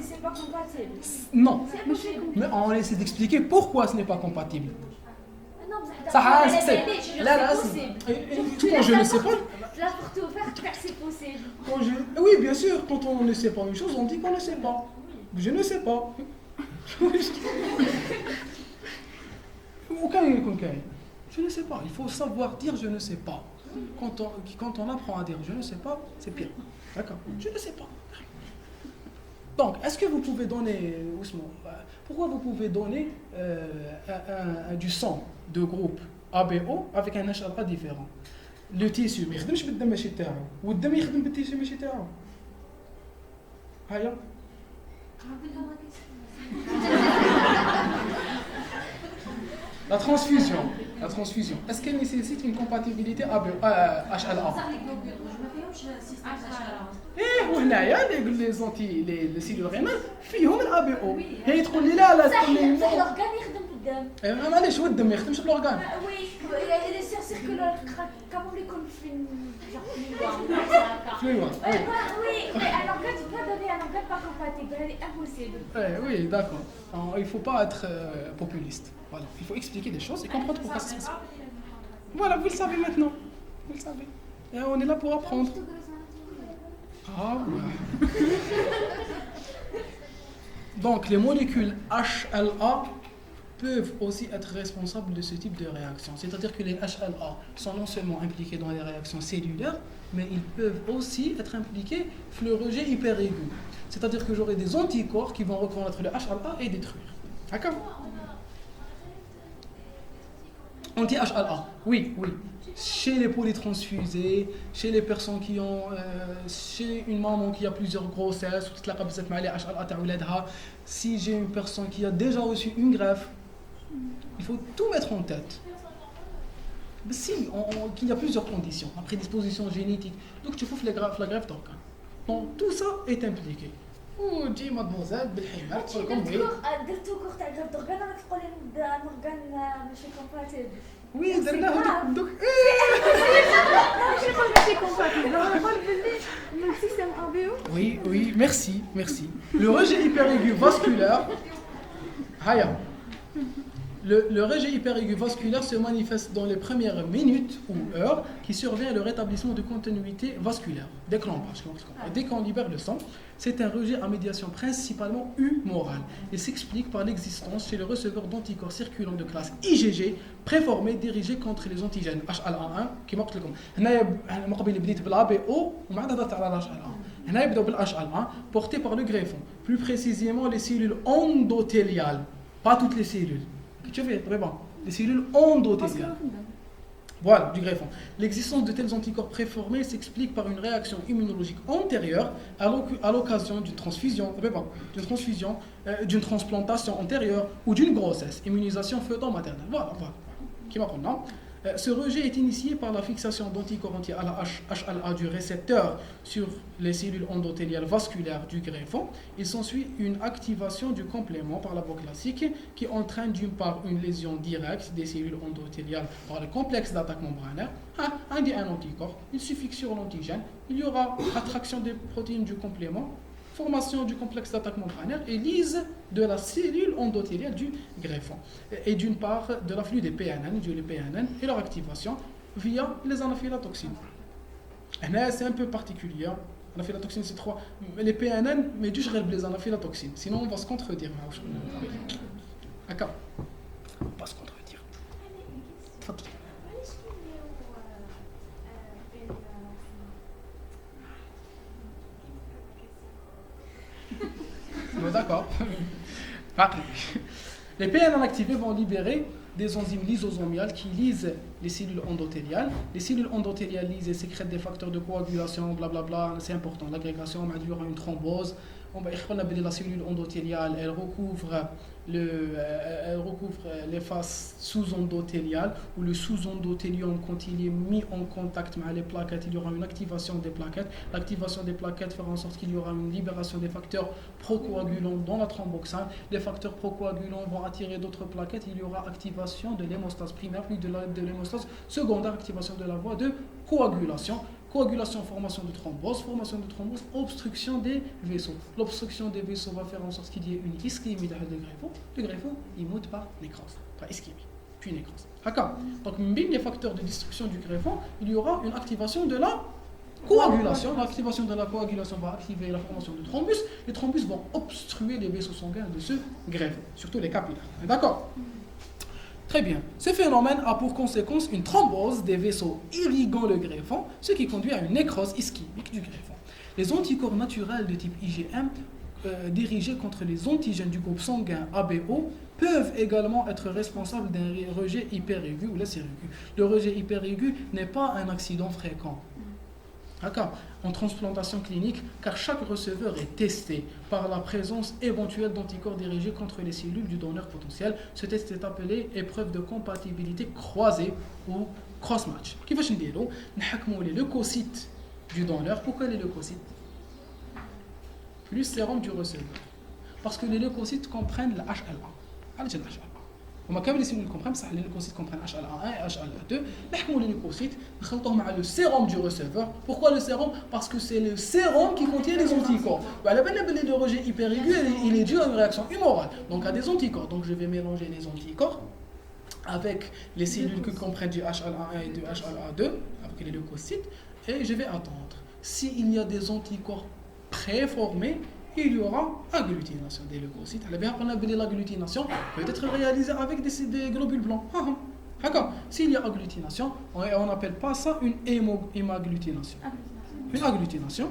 c'est pas compatible. non. Mais on essaie d'expliquer pourquoi ce n'est pas compatible. Ça c'est là tout quand je ne sais pas. La porte ouverte, c'est possible. Oui, bien sûr, quand on ne sait pas une chose, on dit qu'on ne sait pas. Je ne sais pas. Je ne sais pas. Il faut savoir dire je ne sais pas. Quand on apprend à dire je ne sais pas, c'est pire. D'accord? Je ne sais pas. Donc, est-ce que vous pouvez donner, pourquoi vous pouvez donner du sang de groupe ABO avec un HLA différent? Le tissu ما يخدمش بالدم ماشي تاعو والدم يخدم بالتيسيو ماشي تاعو. هيا. La transfusion. Est-ce qu'elle nécessite une compatibilité HLA? وهنايا les cellules rénales فيهم الABO. هي تقول لي لا تقول لي بصح الأورغان يخدم بالدم. معليش هو الدم ما يخدمش بالأورغان. وي لي سيركولار كابابل يكون في فلويد. Oui, mais un organe, tu peux donner un organe pas compatible, c'est impossible. Oui, d'accord. Alors, il ne faut pas être populiste. Voilà. Il faut expliquer des choses et comprendre pourquoi ça se passe. Voilà, vous le savez maintenant. Vous le savez. Et on est là pour apprendre. Ah ouais. Donc, les molécules HLA peuvent aussi être responsables de ce type de réaction. C'est-à-dire que les HLA sont non seulement impliqués dans les réactions cellulaires, mais ils peuvent aussi être impliqués dans le rejet hyperaigu. C'est-à-dire que j'aurai des anticorps qui vont reconnaître le HLA et détruire. D'accord? Anti-HLA, oui. Chez les polytransfusés, chez les personnes qui ont, chez une maman qui a plusieurs grossesses, si j'ai une personne qui a déjà reçu une greffe, il faut tout mettre en tête. Mais si, qu'il y a plusieurs conditions, la prédisposition génétique, donc tu fous la greffe d'organes. Donc tout ça est impliqué. ودي mademoiselle بالحمار تقول لكم وي درتو كور تاع جرب دورغان راك تقولي ان اورغان ماشي كومباتيبل وي درناه دوك ماشي نقول ماشي كومباتيبل نقول باللي من السيستم ابيو Oui, merci. Le rejet hyperaigu vasculaire, le rejet hyperaigu vasculaire se manifeste dans les premières minutes ou heures qui survient le rétablissement de continuité vasculaire, déclampage. Dès qu'on libère le sang, c'est un rejet à médiation principalement humorale. Il s'explique par l'existence chez le receveur d'anticorps circulants de classe IgG préformés dirigés contre les antigènes HLA1 qui marquent le هنا يبدأ بالHLA porté par le greffon, plus précisément les cellules endothéliales, pas toutes les cellules. Tu fais très bon. Les cellules endothéliales. Voilà, du greffon. L'existence de tels anticorps préformés s'explique par une réaction immunologique antérieure à l'occasion d'une transfusion, d'une transplantation antérieure ou d'une grossesse, immunisation fœto-maternelle. Voilà. Qui m'a compris, non? Ce rejet est initié par la fixation d'anticorps anti-HLA du récepteur sur les cellules endothéliales vasculaires du greffon. Il s'ensuit une activation du complément par la voie classique qui entraîne d'une part une lésion directe des cellules endothéliales par le complexe d'attaque membranaire. Un anticorps, il suffit que sur l'antigène, il y aura attraction des protéines du complément, formation du complexe d'attaque membranaire et lyse de la cellule endothéliale du greffon. Et d'une part, de l'afflux des PNN et leur activation via les anaphylatoxines. C'est un peu particulier. Anaphylatoxines, c'est 3. Les PNN, mais du gel les anaphylatoxines. Sinon, on va se contredire. D'accord. On va se contredire. D'accord. Les PNN activés vont libérer des enzymes lysosomiales qui lisent les cellules endothéliales. Les cellules endothéliales lisent et sécrètent des facteurs de coagulation, blablabla, c'est important. L'agrégation, il y aura une thrombose. La cellule endothéliale, elle recouvre les faces sous-endothéliales ou le sous-endothélium quand il est mis en contact avec les plaquettes, il y aura une activation des plaquettes. L'activation des plaquettes fera en sorte qu'il y aura une libération des facteurs procoagulants dans la thromboxane. Les facteurs procoagulants vont attirer d'autres plaquettes, il y aura activation de l'hémostase primaire puis de l'hémostase secondaire, activation de la voie de coagulation. Coagulation, formation de thrombose, obstruction des vaisseaux. L'obstruction des vaisseaux va faire en sorte qu'il y ait une ischémie de greffon. Le greffon, il monte par nécrose, par ischémie, puis nécrose. D'accord. Donc, parmi les facteurs de destruction du greffon, il y aura une activation de la coagulation. L'activation de la coagulation va activer la formation de thrombus. Les thrombus vont obstruer les vaisseaux sanguins de ce greffon, surtout les capillaires. D'accord. Très bien. Ce phénomène a pour conséquence une thrombose des vaisseaux irriguant le greffon, ce qui conduit à une nécrose ischémique du greffon. Les anticorps naturels de type IgM, dirigés contre les antigènes du groupe sanguin ABO, peuvent également être responsables d'un rejet hyperaigu ou lacéraigu. Le rejet hyperaigu n'est pas un accident fréquent. D'accord. En transplantation clinique, car chaque receveur est testé par la présence éventuelle d'anticorps dirigés contre les cellules du donneur potentiel. Ce test est appelé épreuve de compatibilité croisée ou cross-match. كيفاش نديرو؟ نحكموا les leucocytes du donneur. Pourquoi les leucocytes? Plus sérum du receveur. Parce que les leucocytes comprennent la HLA. علاش الHLA؟ هما كامل les cellules comprennent, ça les leucocytes comprennent HLA1 et HLA2. نحكموا les leucocytes, نخلطوهم مع le sérum du receveur. Pourquoi le sérum? Parce que c'est le sérum qui contient les anticorps. Le rejet hyperaigu, il est dû à une réaction humorale, donc à des anticorps. Donc je vais mélanger les anticorps avec les cellules qui comprennent du HLA1 et du HLA2, avec les leucocytes, et je vais attendre. S'il y a des anticorps préformés, il y aura agglutination des leucocytes. L'agglutination peut être réalisée avec des globules blancs. D'accord. S'il y a agglutination, on n'appelle pas ça une hémagglutination. Une agglutination,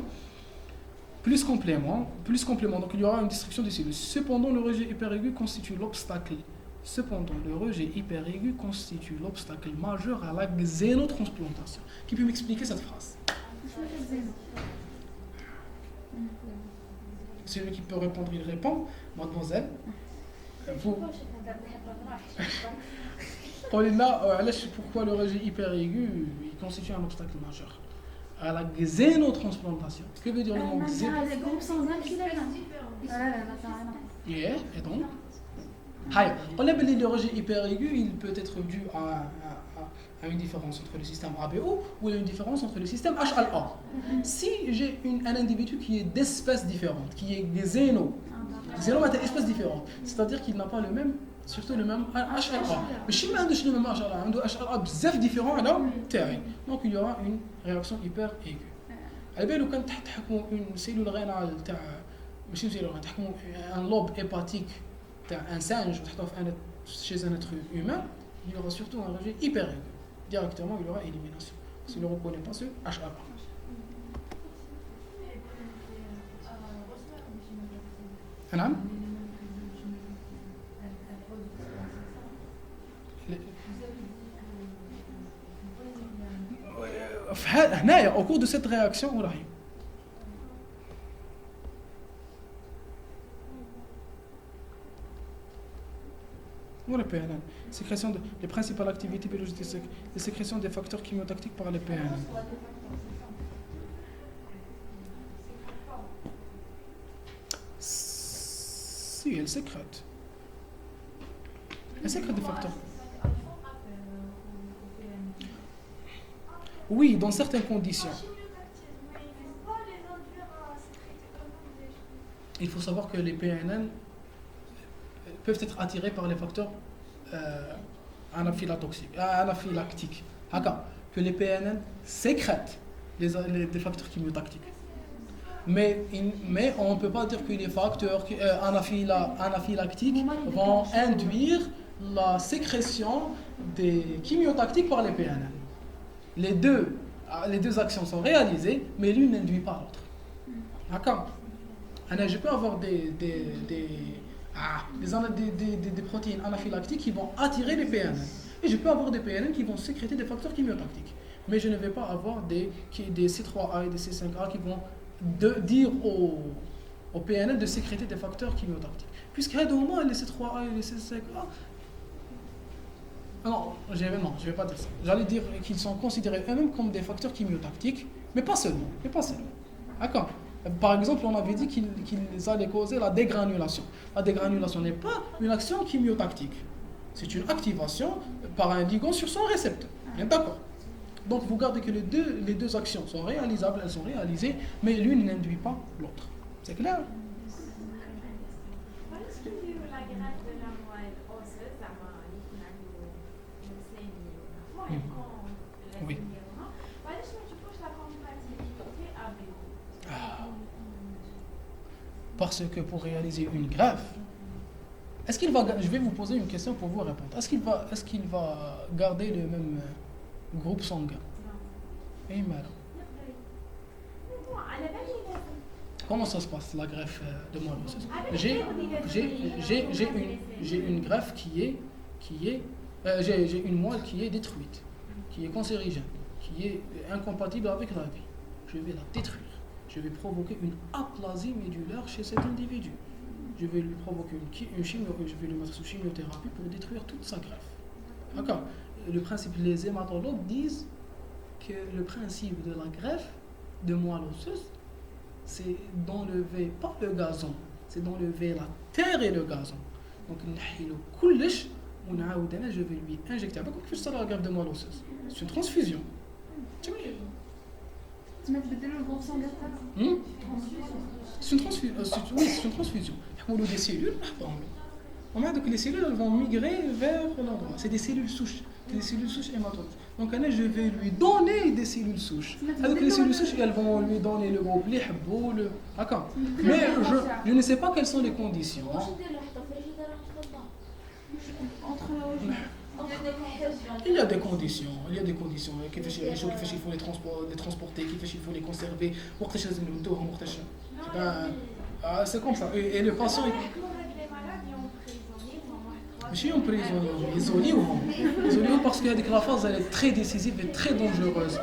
plus complément. Donc il y aura une destruction des cellules. Cependant, le rejet hyperaigu constitue l'obstacle. Majeur à la xénotransplantation. Qui peut m'expliquer cette phrase? Celui qui peut répondre, il répond. Mademoiselle, vous. Pourquoi le rejet hyperaigu il constitue un obstacle majeur à la xénotransplantation? Que veut dire le mot xéno? Et donc le rejet hyperaigu, il peut être dû à une différence entre le système ABO ou à une différence entre le système HLA. Si j'ai un individu qui est d'espèces différentes, qui est xéno est une espèce différente, c'est-à-dire qu'il n'a pas le même, surtout le même HLA. Mais si on a le même HLA, on a HLA بزاف différent alors donc il y aura une réaction hyper aiguë. Alors لو كان تحكموا une cellule rénale تاع ماشي cellule rénale تحكموا un lobe hépatique تاع un singe chez un être humain, il y aura surtout un rejet hyper aigu. Directement il y aura élimination. S'il ne reconnaît pas ce HLA. نعم هنايا au cours de cette réaction وراهي le PNN, sécrétion les principales activités biologiques, les sécrétions des facteurs chimiotactiques par les PNN. Si, elle sécrète. Elle sécrète des facteurs. Oui, dans certaines conditions. Il faut savoir que les PNN peuvent être attirés par les facteurs anaphylactiques. Que les PNN sécrètent des facteurs chimiotactiques. Mais on ne peut pas dire que les facteurs anaphylactiques vont induire la sécrétion des chimiotactiques par les PNN. Les deux actions sont réalisées, mais l'une n'induit pas l'autre. D'accord. Je peux avoir des protéines anaphylactiques qui vont attirer les PNN. Et je peux avoir des PNN qui vont sécréter des facteurs chimiotactiques. Mais je ne vais pas avoir des C3A et des C5A qui vont dire au PNN de sécréter des facteurs chimiotactiques. Puisqu'il y a au moins les C3A et les C5A. Non, je ne vais pas dire ça. J'allais dire qu'ils sont considérés eux-mêmes comme des facteurs chimiotactiques, mais pas seulement. D'accord. Par exemple, on avait dit qu'ils allaient causer la dégranulation. La dégranulation n'est pas une action chimiotactique. C'est une activation par un ligand sur son récepteur. Bien d'accord. Donc vous gardez que les deux actions sont réalisables, elles sont réalisées, mais l'une n'induit pas l'autre. C'est clair? Oui. Parce que pour réaliser une greffe, je vais vous poser une question pour vous répondre. Est-ce qu'il va garder le même groupe sanguin? Et madame. Comment ça se passe la greffe de moelle osseuse? J'ai une greffe j'ai une moelle qui est détruite, qui est cancérigène, qui est incompatible avec la vie. Je vais la détruire. Je vais provoquer une aplasie médulaire chez cet individu. Je vais lui provoquer je vais le mettre sous chimiothérapie pour détruire toute sa greffe. D'accord. Les hématologues disent que le principe de la greffe de moelle osseuse, c'est d'enlever pas le gazon, c'est d'enlever la terre et le gazon. Donc je vais lui injecter. Comme que ça la greffe de moelle osseuse. C'est une transfusion. C'est une transfusion. Oui, c'est une transfusion. On a des cellules. Donc les cellules elles vont migrer vers l'endroit. C'est des cellules souches. C'est des cellules souches hématologiques. Donc je vais lui donner des cellules souches. Donc les cellules souches elles vont lui donner le groupe les habbo, le. D'accord. Mais je ne sais pas quelles sont les conditions. واش ندير له حتى فريجيدير نحطها Il y a des conditions. كيفاش يعيشوا كيفاش يفوا les transporter كيفاش يفوا les conserver وقتاش لازم نمدوهم وقتاش. C'est comme ça. Et le patient ماشي emprisonné, isolés parce que la phase elle est très décisive et très dangereuse.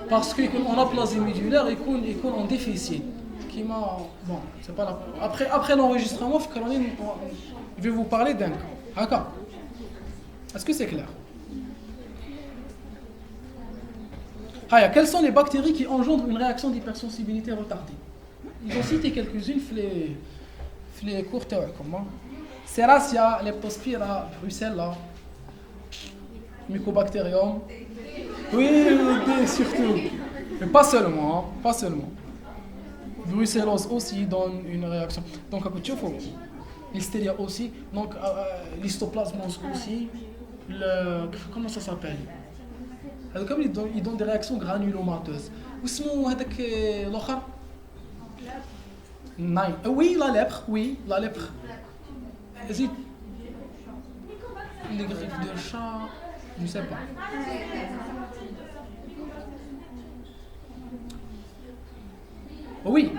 Parce qu'on a plasé médulaire et qu'on en déficit. Bon, c'est pas la... Après l'enregistrement, je vais vous parler d'un cas. D'accord. Est-ce que c'est clair? Quelles sont les bactéries qui engendrent une réaction d'hypersensibilité retardée? Ils ont cité quelques-unes les cours théoriques. Serratia, Leptospira, Brucella, Mycobacterium. Oui, surtout. Mais pas seulement. Brucellose aussi donne une réaction. Donc, tu vois, l'hystéria aussi. Donc, l'histoplasmose aussi. Comment ça s'appelle? Comme ils donnent des réactions granulomateuses. Ou sinon, l'autre. Oui, la lèpre. Les griffes de chat, je ne sais pas. Oui.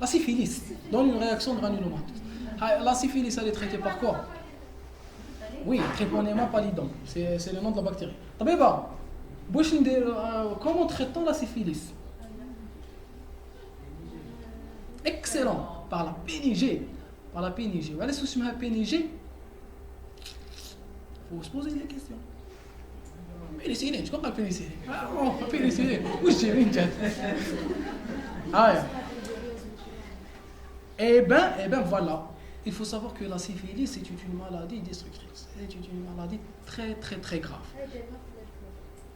La syphilis donne une réaction granulomateuse. La syphilis, elle est traitée par quoi? Oui, Treponema pallidum, c'est le nom de la bactérie. Comment traitons la syphilis? Excellent, par la PNG. Voilà ce que c'est la PNG. Il faut se poser des questions. Pénicilline, tu comprends la pénicilline? La pénicilline, où j'ai une jet? Eh ben voilà. Il faut savoir que la syphilis c'est une maladie destructrice. C'est une maladie très très très grave.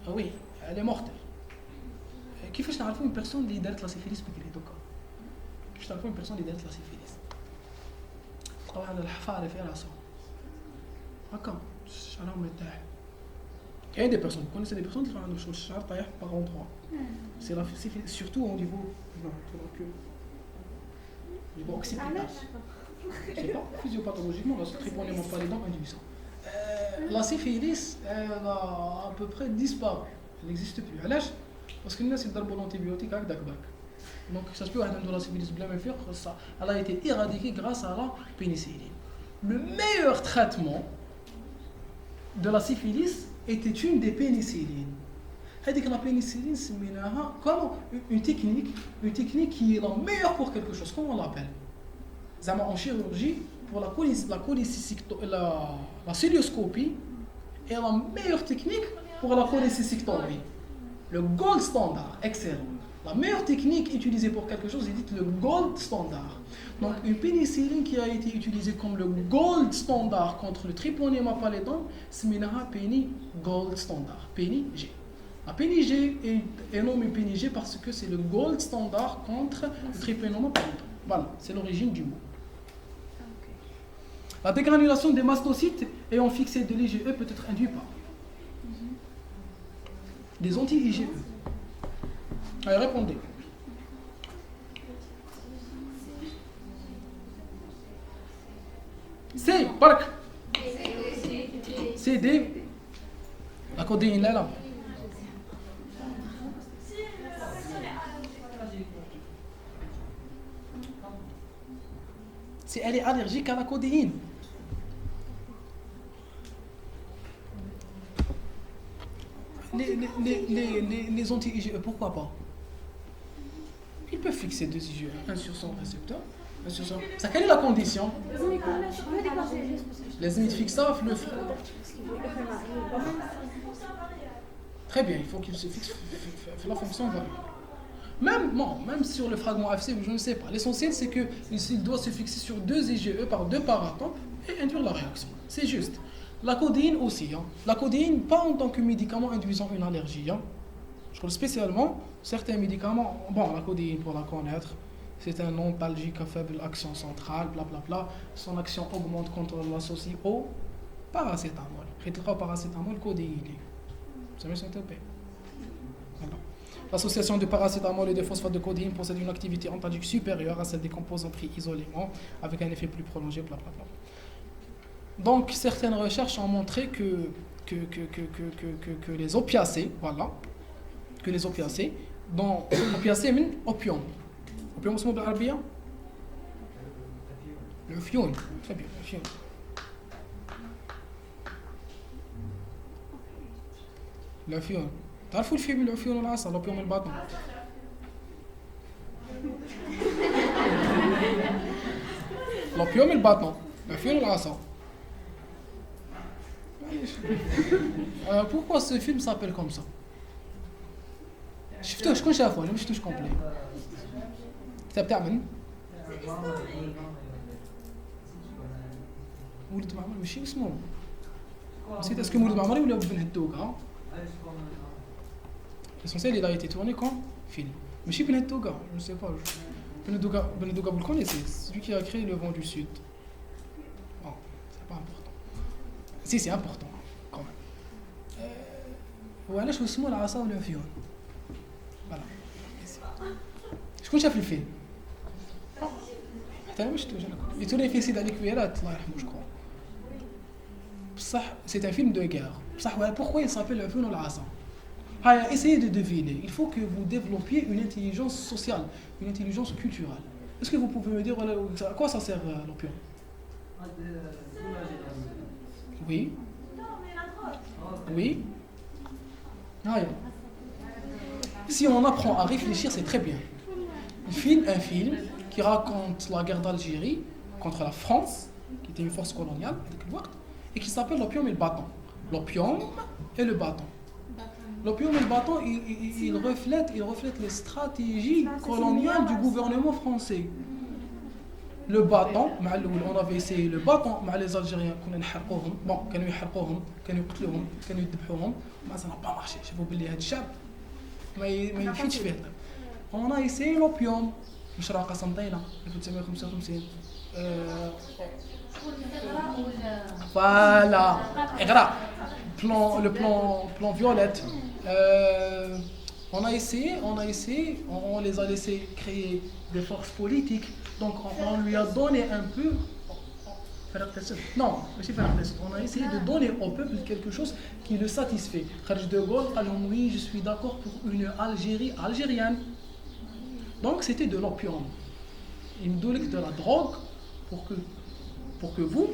Oui, elle est mortelle. كيفاش نعرفوا une personne اللي دارت la syphilis بكري دوكا؟ كيفاش تعرفوا une personne اللي دارت la syphilis؟ تلقاو على الحفاره في راسها. هكا شعرهم مرتاح. Il y a des personnes, vous connaissez des personnes qui ont un char taillé par endroit. C'est la syphilis, surtout au niveau occipital. Je sais pas, physiopathologiquement, la Treponema pallidum induit ça. La syphilis, elle a à peu près disparu. Elle n'existe plus. Parce que nous, c'est l'antibiotique avec Dakbak. Donc, ça se peut que la syphilis blanc elle a été éradiquée grâce à la pénicilline. Le meilleur traitement de la syphilis était une des pénicillines. La pénicilline, c'est une technique qui est la meilleure pour quelque chose. Comment on l'appelle? En chirurgie, pour la cœlioscopie, est la meilleure technique pour la cholécystectomie. Le gold standard, excellent. La meilleure technique utilisée pour quelque chose est dite le gold standard. Donc une pénicilline qui a été utilisée comme le gold standard contre le Treponema pallidum, c'est Penny Gold Standard, Penny G. La Penny G est nommée Penny G parce que c'est le gold standard contre le Treponema pallidum. Voilà, c'est l'origine du mot. La dégranulation des mastocytes ayant fixé de l'IgE peut être induite par des anti-IgE. Allez, répondez. C, bark. CD. La codéine là. Si elle est allergique à la codéine. Les anti-IgE, pourquoi pas? Ils peuvent fixer deux IgE, un sur son récepteur, un sur son... Ça, quelle est la condition? Les limites fixables, le frein. Très bien, il faut qu'il se fixe la fonction variable. Même sur le fragment FC, je ne sais pas. L'essentiel, c'est qu'il doit se fixer sur deux IgE par deux paratomes et induire la réaction. C'est juste. La codéine aussi. La codéine, pas en tant que médicament induisant une allergie. Je crois spécialement certains médicaments. Bon, la codéine, pour la connaître, C'est un antalgique à faible action centrale, blablabla. Son action augmente quand on l'associe au paracétamol. Le paracétamol codéiné. Vous savez, c'est TP. Voilà. L'association de paracétamol et de phosphate de codéine possède une activité antalgique supérieure à celle des composants pris isolément, avec un effet plus prolongé, blablabla. Donc, certaines recherches ont montré que les opiacés, voilà, que les opiacés, dont opiacés, mais opium. Opium, c'est le arabe? Le fion. Très bien, le fion. Le fion. تعرفوا الفيلم العفيون والعسل l'opium الباطن l'opium الباطن العفيون والعسل pourquoi ce film s'appelle comme ça شفتوه شكون شافوه انا ما شفتوش كومبلي كتاب تاع من ولد معمر ماشي اسمه نسيت اسكو مولد معمر ولا بن هدوكا l'essentiel il a été tourné comme film mais chez Ben Heddoga je ne sais pas Ben Heddoga vous le connaissez c'est celui qui a créé le vent du sud bon c'est pas important si c'est important quand même وعلاش اسمه العصا والعفيون voilà شكون شاف الفيلم حتى انا ما شفتوش انا يتوري فيه سيد علي كبيرات الله يرحمه شكون بصح c'est un film de guerre بصح pourquoi il s'appelle العفيون والعصا essayez de deviner. Il faut que vous développiez une intelligence sociale, une intelligence culturelle. Est-ce que vous pouvez me dire à quoi ça sert l'opium? Oui. Oui. Si on apprend à réfléchir, c'est très bien. Un film qui raconte la guerre d'Algérie contre la France, qui était une force coloniale, et qui s'appelle l'opium et le bâton. L'opium et le bâton. L'opium et le bâton, il reflète les stratégies coloniales du gouvernement français. Le bâton, on avait essayé le bâton, les Algériens, كانوا يحرقوهم, كانوا يقتلوهم, كانوا يذبحوهم, ça n'a pas marché. Je vous dis, هاد الشعب ما يفيدش فيه. On a essayé l'opium, مشراقة سنطينة, 1955. Voilà, le plan violette. On les a laissés créer des forces politiques. Donc on lui a donné un peu. Non, on a essayé de donner au peuple quelque chose qui le satisfait. Kharj de Gaulle a dit oui, je suis d'accord pour une Algérie algérienne. Donc c'était de l'opium. Il nous donnait de la drogue pour que vous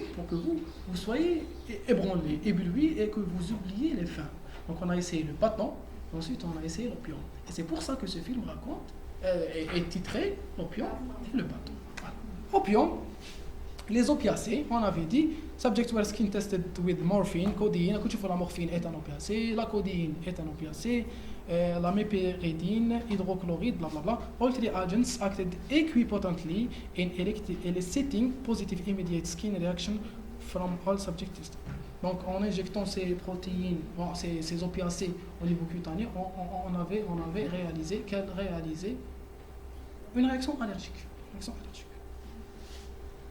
soyez ébranlés, éblouis et que vous oubliez les fins. Donc on a essayé le bâton, ensuite on a essayé l'opium. Et c'est pour ça que ce film raconte, est titré l'opium et le bâton. Voilà. Opium, les opiacés, on avait dit, subjects were skin tested with morphine, codeine, la morphine est un opiacé, la codéine est un opiacé, la mépéridine, hydrochloride, blablabla. All three agents acted equipotently in eliciting positive immediate skin reaction from all subjects tested. Donc en injectant ces protéines, ces opiacés au niveau cutané, on avait réalisé qu'elle réalisait une réaction allergique.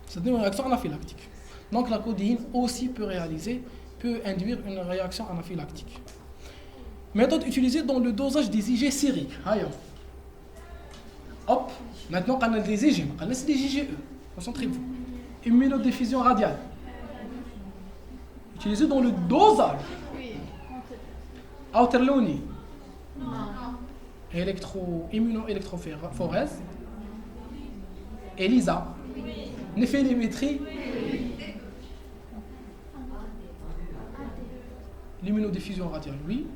C'est une réaction anaphylactique. Donc la codéine aussi peut induire une réaction anaphylactique. Méthode utilisée dans le dosage des IG sériques. Hop, maintenant on a des IG, on a des IgE. Concentrez-vous. Immunodiffusion radiale. Utilisée dans le dosage. Outerloni. Immunoélectrophorèse. ELISA. Néphélimétrie. L'immunodiffusion radiale, oui.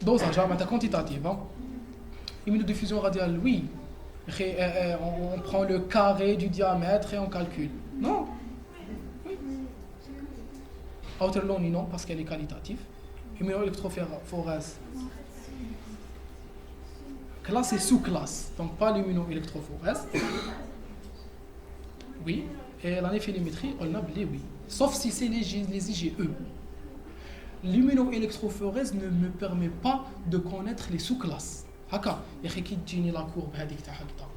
Dosage, quantitative. Immunodiffusion radiale, oui. On prend le carré du diamètre et on calcule. Non. Oui. Outerloni, non, parce qu'elle est qualitative. Immunoélectrophorèse. Classe et sous-classe, donc pas l'immunoélectrophorèse. Oui. Et la néphélimétrie, on l'a blé, oui. Sauf si c'est les IgE. L'immunoélectrophorèse ne me permet pas de connaître les sous-classes. هكا يا اخي كي تجيني لا كورب هذيك تاع هكذا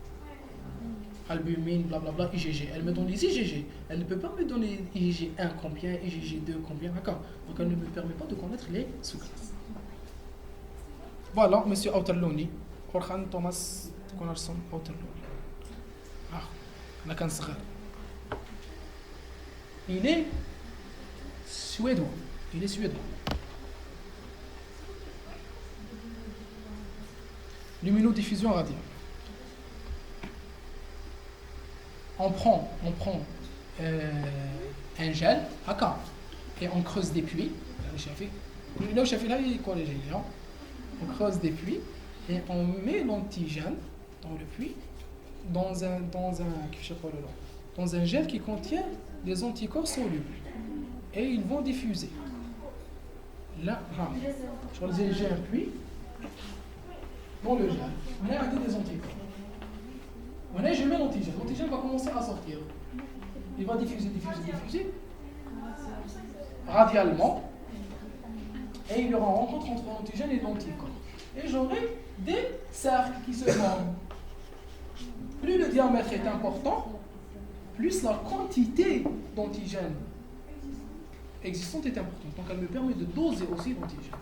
albumine, blablabla, IgG. Elle me donne les IgG. Elle ne peut pas me donner IgG1 combien, IgG2 combien, d'accord. Donc elle ne me permet pas de connaître les sous-classes. Voilà, monsieur Outerloni. Jorge Thomas Connerson Outerloni. Ah, on a qu'un secret. Il est suédois. Il est suédois. L'immunodiffusion radiale. On prend un gel, et on creuse des puits. Là, on creuse des puits et on met l'antigène dans le puits, dans un gel qui contient des anticorps solubles. Et ils vont diffuser. Là, j'ai un puits dans le gel. On a des anticorps. Je mets l'antigène. L'antigène va commencer à sortir. Il va diffuser radialement. Et il y aura une rencontre entre l'antigène et l'anticorps. Et j'aurai des cercles qui se forment. Plus le diamètre est important, plus la quantité d'antigène existante est importante. Donc elle me permet de doser aussi l'antigène.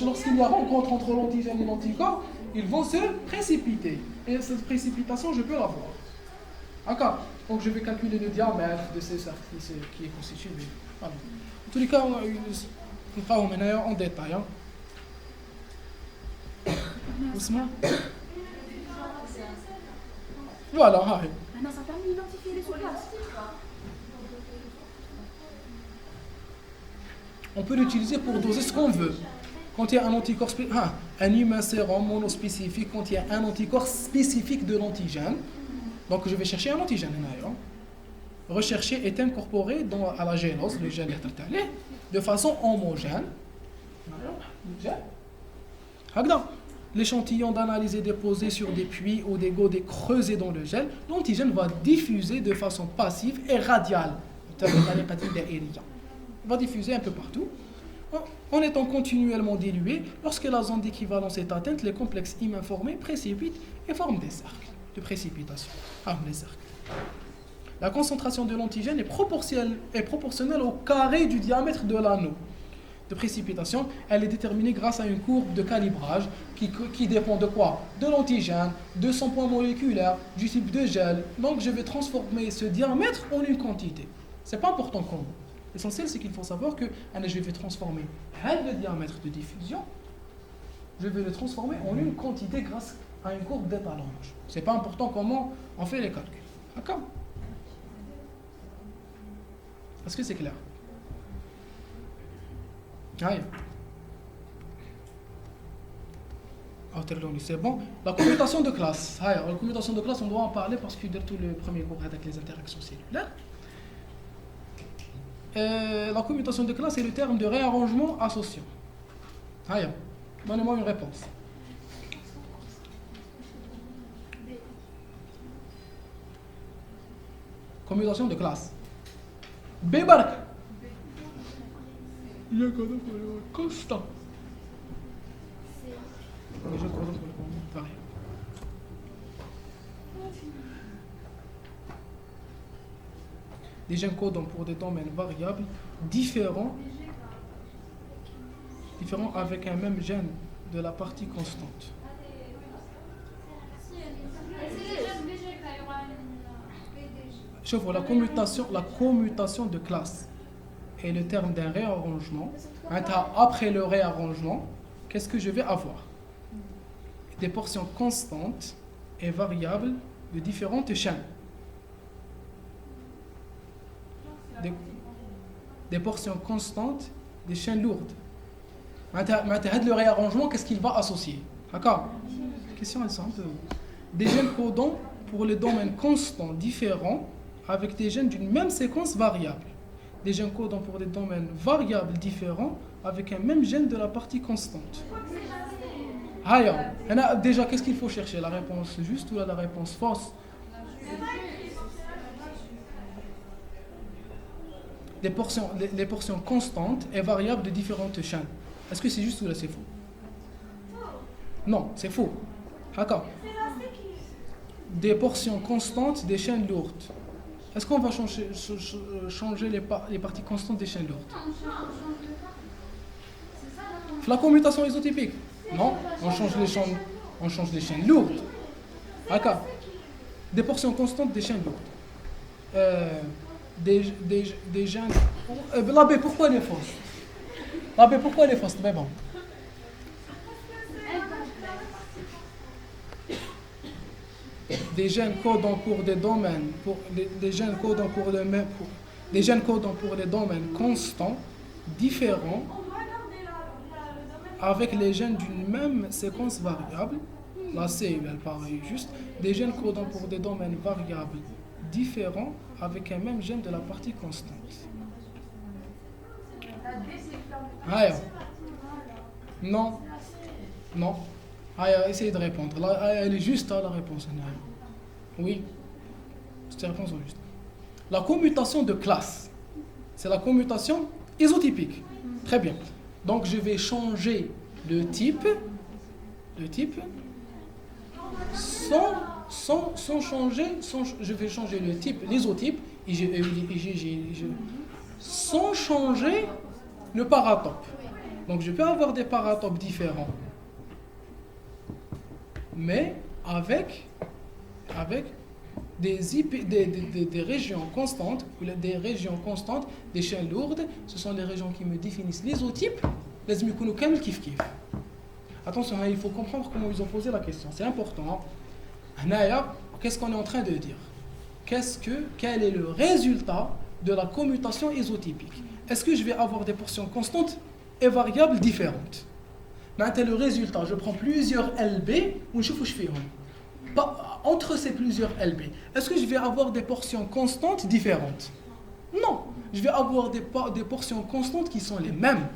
Lorsqu'il y a rencontre entre l'antigène et l'anticorps, ils vont se précipiter. Et cette précipitation, je peux la voir. D'accord. Donc je vais calculer le diamètre de ces cercles qui est constitué. Voilà. En tous les cas, on fera en détail. Ousmane. Voilà. Maintenant, ça permet d'identifier les sous-classes. On peut l'utiliser pour doser ce qu'on veut. Quand il y a un anticorps un immunsérum monospécifique contient un anticorps spécifique de l'antigène. Donc je vais chercher un antigène. Rechercher est incorporé à la gélose, le gel de façon homogène. L'échantillon d'analyse est déposé sur des puits ou des godets creusés dans le gel. L'antigène va diffuser de façon passive et radiale. Il va diffuser un peu partout. En étant continuellement dilué, lorsque la zone d'équivalence est atteinte, les complexes immuns formés précipitent et forment des cercles de précipitation. Les cercles. La concentration de l'antigène est proportionnelle au carré du diamètre de l'anneau de précipitation. Elle est déterminée grâce à une courbe de calibrage qui dépend de quoi? De l'antigène, de son poids moléculaire, du type de gel. Donc je vais transformer ce diamètre en une quantité. C'est pas important comment. L'essentiel, c'est qu'il faut savoir que je vais transformer le diamètre de diffusion, je vais le transformer en une quantité grâce à une courbe d'étalonnage. C'est pas important comment on fait les calculs. D'accord? Est-ce que c'est clair? C'est bon. La commutation de classe. La commutation de classe, on doit en parler parce que tout le premier cours avec les interactions cellulaires. La commutation de classe est le terme de réarrangement associant. Donnez-moi une réponse. Commutation de classe. B-bark. Il y a constant. Des gènes codants pour des domaines variables différents avec un même gène de la partie constante. Je vois la commutation de classe est le terme d'un réarrangement. Après le réarrangement, qu'est-ce que je vais avoir? Des portions constantes et variables de différentes chaînes. Des portions constantes, des chaînes lourdes. Le réarrangement, qu'est-ce qu'il va associer? D'accord? Les questions, elles sont un peu... Des gènes codants pour les domaines constants différents avec des gènes d'une même séquence variable. Des gènes codants pour des domaines variables différents avec un même gène de la partie constante. Déjà, qu'est-ce qu'il faut chercher? La réponse juste ou la réponse fausse? Les portions constantes et variables de différentes chaînes. Est-ce que c'est juste ou là c'est faux? Non, c'est faux. D'accord. des portions constantes des chaînes lourdes. Est-ce qu'on va changer les parties constantes des chaînes lourdes? La commutation isotypique. Non, on change les chaînes lourdes. D'accord. Des portions constantes des chaînes lourdes. Des chaînes... La B, pourquoi elle est fausse? La B, pourquoi elle est fausse? Mais bon. Des gènes codant pour des domaines, des gènes codant pour les domaines constants, différents, avec les gènes d'une même séquence variable. La C, elle paraît juste. Des gènes codant pour des domaines variables différents, avec un même gène de la partie constante. Aya. Non. Non. Aya, essayez de répondre. Là, elle est juste à la réponse. Oui. C'est la réponse juste. La commutation de classe, c'est la commutation isotypique. Très bien. Donc je vais changer le type sans changer, je vais changer le type, l'isotype, sans changer le paratope. Donc je peux avoir des paratopes différents, mais avec des régions constantes, des chaînes lourdes. Ce sont les régions qui me définissent l'isotype. لازم يكونوا كامل كيف كيف. Attention, il faut comprendre comment ils ont posé la question. C'est important. Qu'est-ce qu'on est en train de dire? Quel est le résultat de la commutation isotypique? Est-ce que je vais avoir des portions constantes et variables différentes? Maintenant, le résultat, je prends plusieurs LB ou je fais entre ces plusieurs LB. Est-ce que je vais avoir des portions constantes différentes? Non, je vais avoir des portions constantes qui sont les mêmes.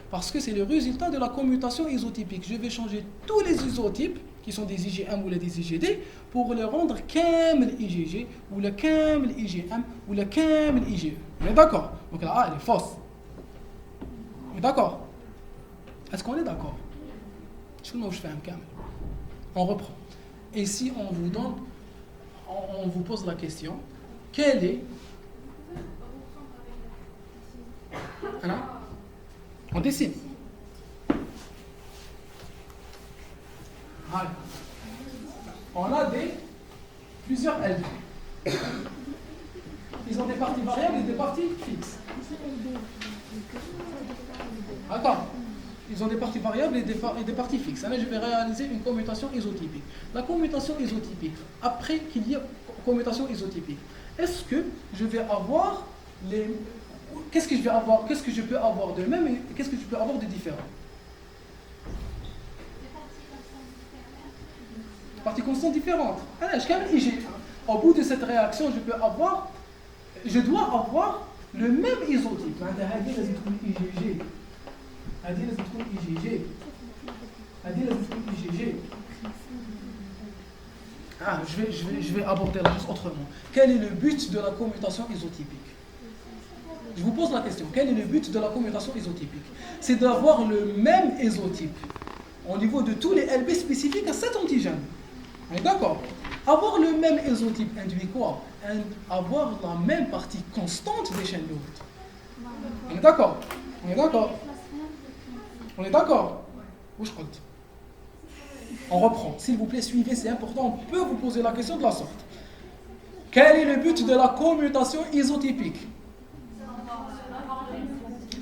Parce que c'est le résultat de la commutation isotypique. Je vais changer tous les isotypes, qui sont des IgM ou des IgD, pour les rendre kamel IgG, ou le kamel IgM, ou le kamel IgE. On est d'accord? Donc là, elle est fausse. On est d'accord? Est-ce qu'on est d'accord? Je fais un kamel. On reprend. Et si on vous pose la question, quel est... Hein? On dessine. Allez. On a plusieurs LB. Ils ont des parties variables et des parties fixes. Attends. Ils ont des parties variables et des parties fixes. Là, je vais réaliser une commutation isotypique. La commutation isotypique, après qu'il y ait commutation isotypique, est-ce que je vais avoir les... Qu'est-ce que je vais avoir? Qu'est-ce que je peux avoir de même et qu'est-ce que je peux avoir de différent? Des parties constantes différentes. Au bout de cette réaction, je dois avoir le même isotype. Je vais aborder la chose autrement. Quel est le but de la commutation isotypique? Je vous pose la question, quel est le but de la commutation isotypique? C'est d'avoir le même isotype au niveau de tous les LB spécifiques à cet antigène. On est d'accord? Avoir le même isotype induit quoi? Avoir la même partie constante des chaînes lourdes. On est d'accord? On est d'accord? On est d'accord? Où je compte? On reprend. S'il vous plaît, suivez, c'est important. On peut vous poser la question de la sorte. Quel est le but de la commutation isotypique?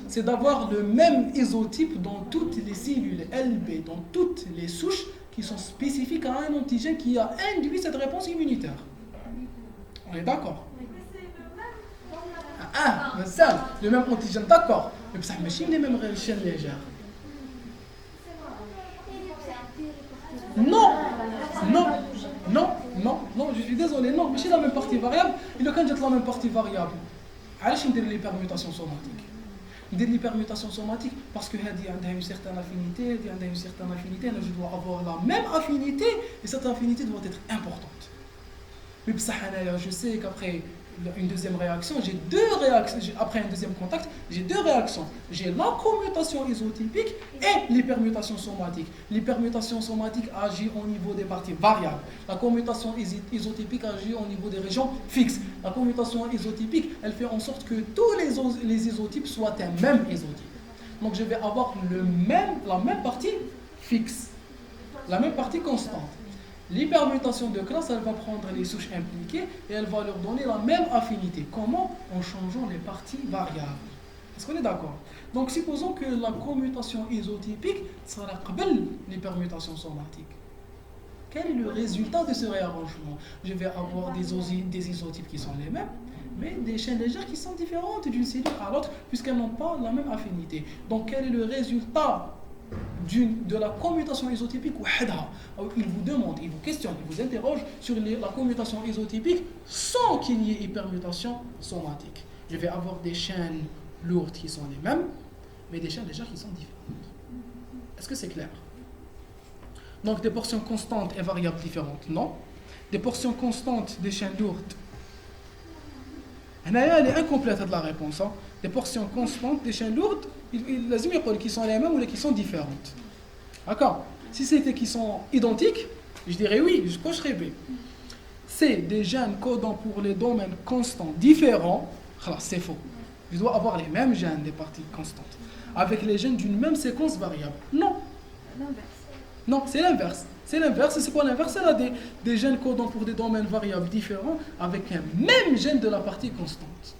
C'est d'avoir le même isotype dans toutes les cellules LB, dans toutes les souches qui sont spécifiques à un antigène qui a induit cette réponse immunitaire. On est d'accord? Mais ça, le même antigène, d'accord. Mais ça ne machine les mêmes chaînes légères. Non, je suis désolé, non, mais c'est la même partie variable, il a quand même la même partie variable. Alors, je vais les permutations somatiques. Des permutations somatiques parce que Hadi a une certaine affinité, je dois avoir la même affinité et cette affinité doit être importante. Mais je sais qu'après une deuxième réaction, j'ai deux réactions. Après un deuxième contact, j'ai deux réactions. J'ai la commutation isotypique et l'hypermutation somatique. L'hypermutation somatique agit au niveau des parties variables. La commutation isotypique agit au niveau des régions fixes. La commutation isotypique, elle fait en sorte que tous les isotypes soient un même isotype. Donc je vais avoir la même partie fixe, la même partie constante. L'hypermutation de classe, elle va prendre les souches impliquées et elle va leur donner la même affinité. Comment? En changeant les parties variables. Est-ce qu'on est d'accord? Donc supposons que la commutation isotypique sera قبل l'hypermutation somatique. Quel est le résultat de ce réarrangement? Je vais avoir des isotypes qui sont les mêmes, mais des chaînes légères qui sont différentes d'une cellule à l'autre puisqu'elles n'ont pas la même affinité. Donc quel est le résultat de la commutation isotypique? Il vous demande, il vous questionne, il vous interroge sur la commutation isotypique sans qu'il y ait hypermutation somatique. Je vais avoir des chaînes lourdes qui sont les mêmes, mais des chaînes légères qui sont différentes. Est-ce que c'est clair? Donc des portions constantes et variables différentes, non. Des portions constantes des chaînes lourdes. Elle est incomplète de la réponse. Hein. Des portions constantes des chaînes lourdes, les immeubles qui sont les mêmes ou les qui sont différentes. D'accord? Si c'était qui sont identiques, je dirais oui, je cocherais B. C'est des gènes codant pour les domaines constants différents. C'est faux. Je dois avoir les mêmes gènes des parties constantes avec les gènes d'une même séquence variable. Non. Non, c'est l'inverse. C'est l'inverse. C'est quoi l'inverse? Elle a des gènes codant pour des domaines variables différents avec un même gène de la partie constante.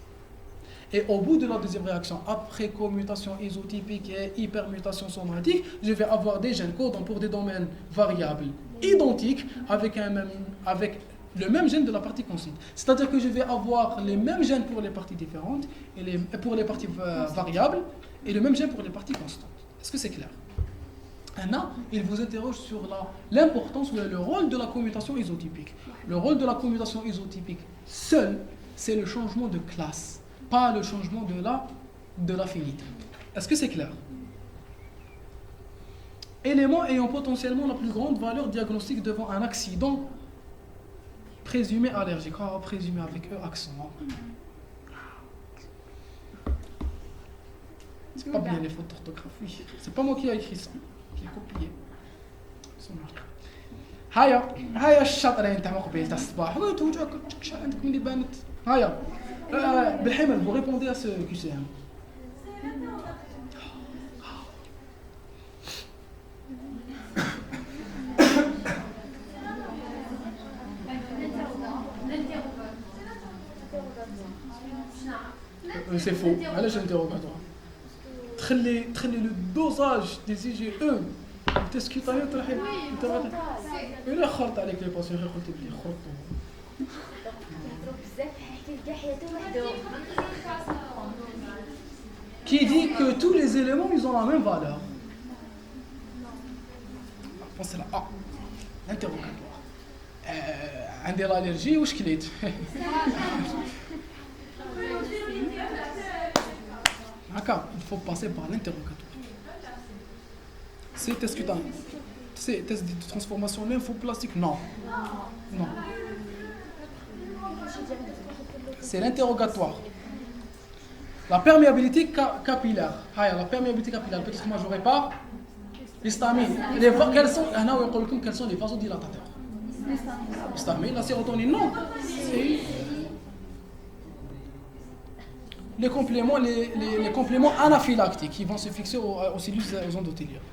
Et au bout de la deuxième réaction, après commutation isotypique et hypermutation somatique, je vais avoir des gènes codant pour des domaines variables identiques avec le même gène de la partie constante. C'est-à-dire que je vais avoir les mêmes gènes pour les parties différentes et pour les parties variables et le même gène pour les parties constantes. Est-ce que c'est clair? Là, il vous interroge sur l'importance ou le rôle de la commutation isotypique. Le rôle de la commutation isotypique seul, c'est le changement de classe, pas le changement de l'affinité. Est-ce que c'est clair? Éléments ayant potentiellement la plus grande valeur diagnostique devant un accident présumé allergique. Présumé avec E accent. C'est pas bien les fautes d'orthographe. C'est pas moi qui ai écrit ça. Qui est copié. هيا الشاطرين تاع مقبل تاع الصباح وانتو شحال عندكم اللي بانت هيا بالحمل vous répondez à ce QCM. C'est faux. علاش interrogatoire? تخلي le dosage des IgE تسكيطايا تروحي انت الا خلط عليك لي باسيون غير قلت لي خرطوا بزاف حكيت كاع حياته وحده. Qui dit que tous les éléments ils ont la même valeur? Pensez là. Ah, l'interrogatoire. عندي l'allergie واش كليت؟ D'accord, il faut passer par l'interrogatoire. C'est test cutané. C'est test de transformation lymphoplastique? Non. Non. C'est l'interrogatoire. La perméabilité capillaire. La perméabilité capillaire. Peut-être que moi j'aurais pas. L'histamine. Quels sont les vasodilatateurs? L'histamine, la sérotonine, non. C'est les compléments anaphylactiques qui vont se fixer aux cellules endothéliales.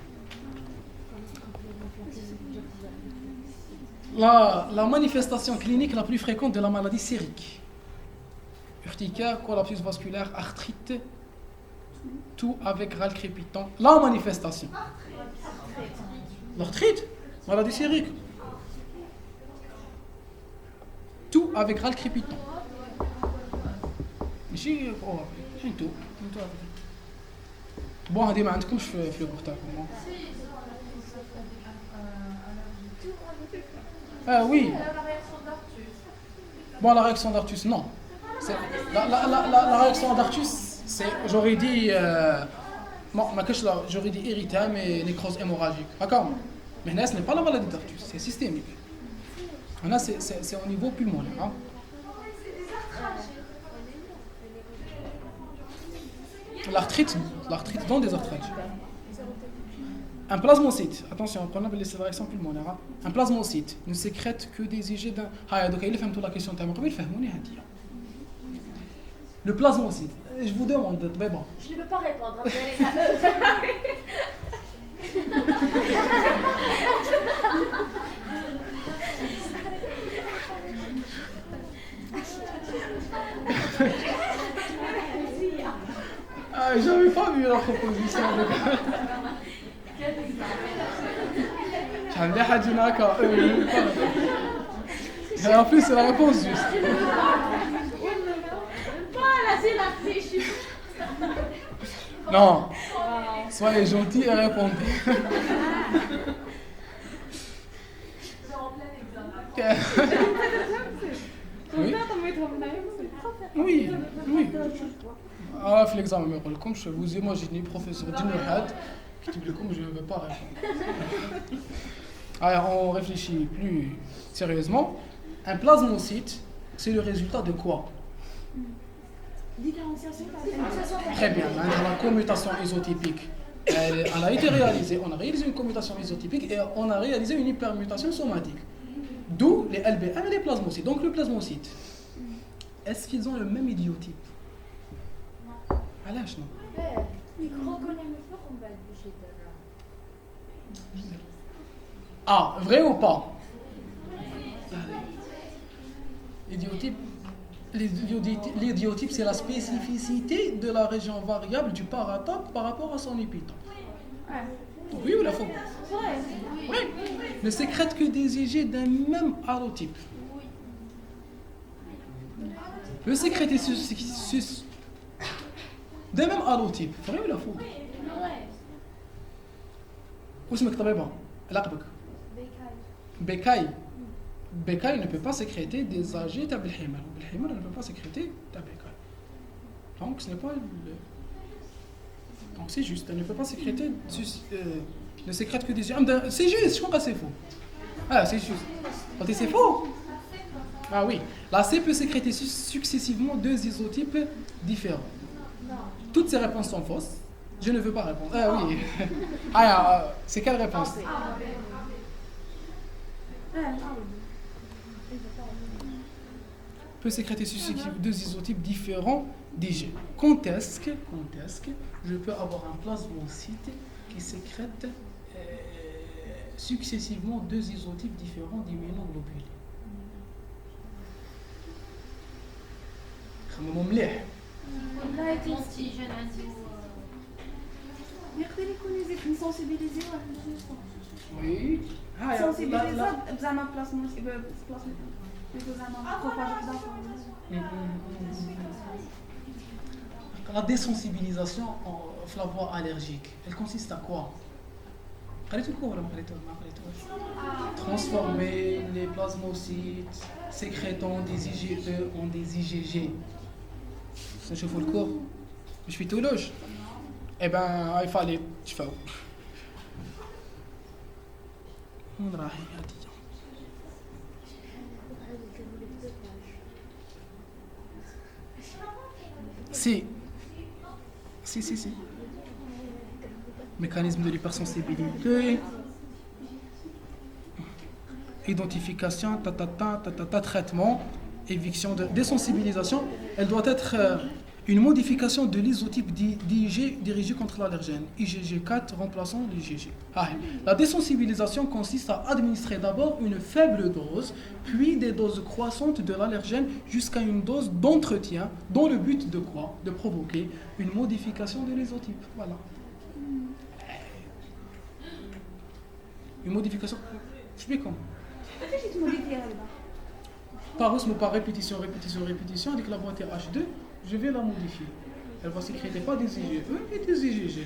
La manifestation clinique la plus fréquente de la maladie sérique. Urticaire, collapsus vasculaire, arthrite, tout avec râle crépitant. La manifestation. L'arthrite, maladie sérique. Tout avec râle crépitant. ماشي انتو بون هذه ما عندكمش في الكور تاعكم oui bon la réaction d'Artus non c'est la réaction d'Artus c'est j'aurais dit ما كاش j'aurais dit érythème et nécrose hémorragique d'accord mais là ce n'est pas la maladie d'Artus c'est systémique là c'est au niveau pulmonaire hein? l'arthrite dans des arthrales. Un plasmocyte, attention, prenons la réaction pulmonaire. Un plasmocyte ne sécrète que des IgG d'un. Ah, donc il fait la question de le plasmocyte, je vous demande, mais bon. Je ne peux pas répondre. Ah, j'avais pas vu la proposition. J'avais déjà dit d'accord. Et en plus, c'est la réponse juste. Voilà, c'est la triche. Non. Soyez gentils et répondez. Oui. Oui, oui. Ah, في l'examen ما يقولكمش vous imaginez professeur ديني واحد كتب لكم je ne veux pas répondre. Alors on réfléchit plus sérieusement. Un plasmocyte, c'est le résultat de quoi? Différenciation. Très bien, maintenant, la commutation isotypique, elle a été réalisée. On a réalisé une commutation isotypique et on a réalisé une hypermutation somatique. D'où les LBM et les plasmocytes. Donc le plasmocyte, est-ce qu'ils ont le même idiotype? علاش non? Ah, vrai ou pas? L'idiotype, c'est la spécificité de la région variable du paratope par rapport à son épitope. Oui ou la faux? Oui. Ne sécrète que des IgG d'un même allotype. Le sécréter d'un même allotype. Vrai ou la faux? Où est-ce que tu es? Bécaille. Bécaille ne peut pas sécréter des AG tabelhimer. Belhimer ne peut pas sécréter ta bécaille. Donc ce n'est pas donc c'est juste, elle ne peut pas sécréter ne sécrète que des c'est juste, je crois que c'est faux. Ah, c'est juste. Quand c'est faux? Ah oui, la C peut sécréter successivement deux isotypes différents. Toutes ces réponses sont fausses. Je ne veux pas répondre. Ah oui. C'est quelle réponse? Peut sécréter successivement deux isotypes différents d'IgG. Quand est-ce que je peux avoir un plasmocyte qui sécrète successivement deux isotypes différents d'immunoglobulines? خمموا مليح. Oui. La désensibilisation en la voie allergique, elle consiste à quoi? Transformer les plasmocytes sécrétant des IgE en des IgG. Ça chauffe le cours. Je suis tout loge. Eh ben, il fallait. Je fais. On راح هادي. Si. Mécanisme de l'hypersensibilité. Identification, traitement, éviction de désensibilisation. Elle doit être une modification de l'isotype d'IgG dirigé contre l'allergène. IgG4 remplaçant l'IgG. La désensibilisation consiste à administrer d'abord une faible dose, puis des doses croissantes de l'allergène jusqu'à une dose d'entretien, dans le but de quoi? De provoquer une modification de l'isotype. Voilà. Une modification. Je sais comment. Par osmose, par répétition, avec la boîte H2, je vais la modifier. Elle va sécréter pas des IgE et des IgG.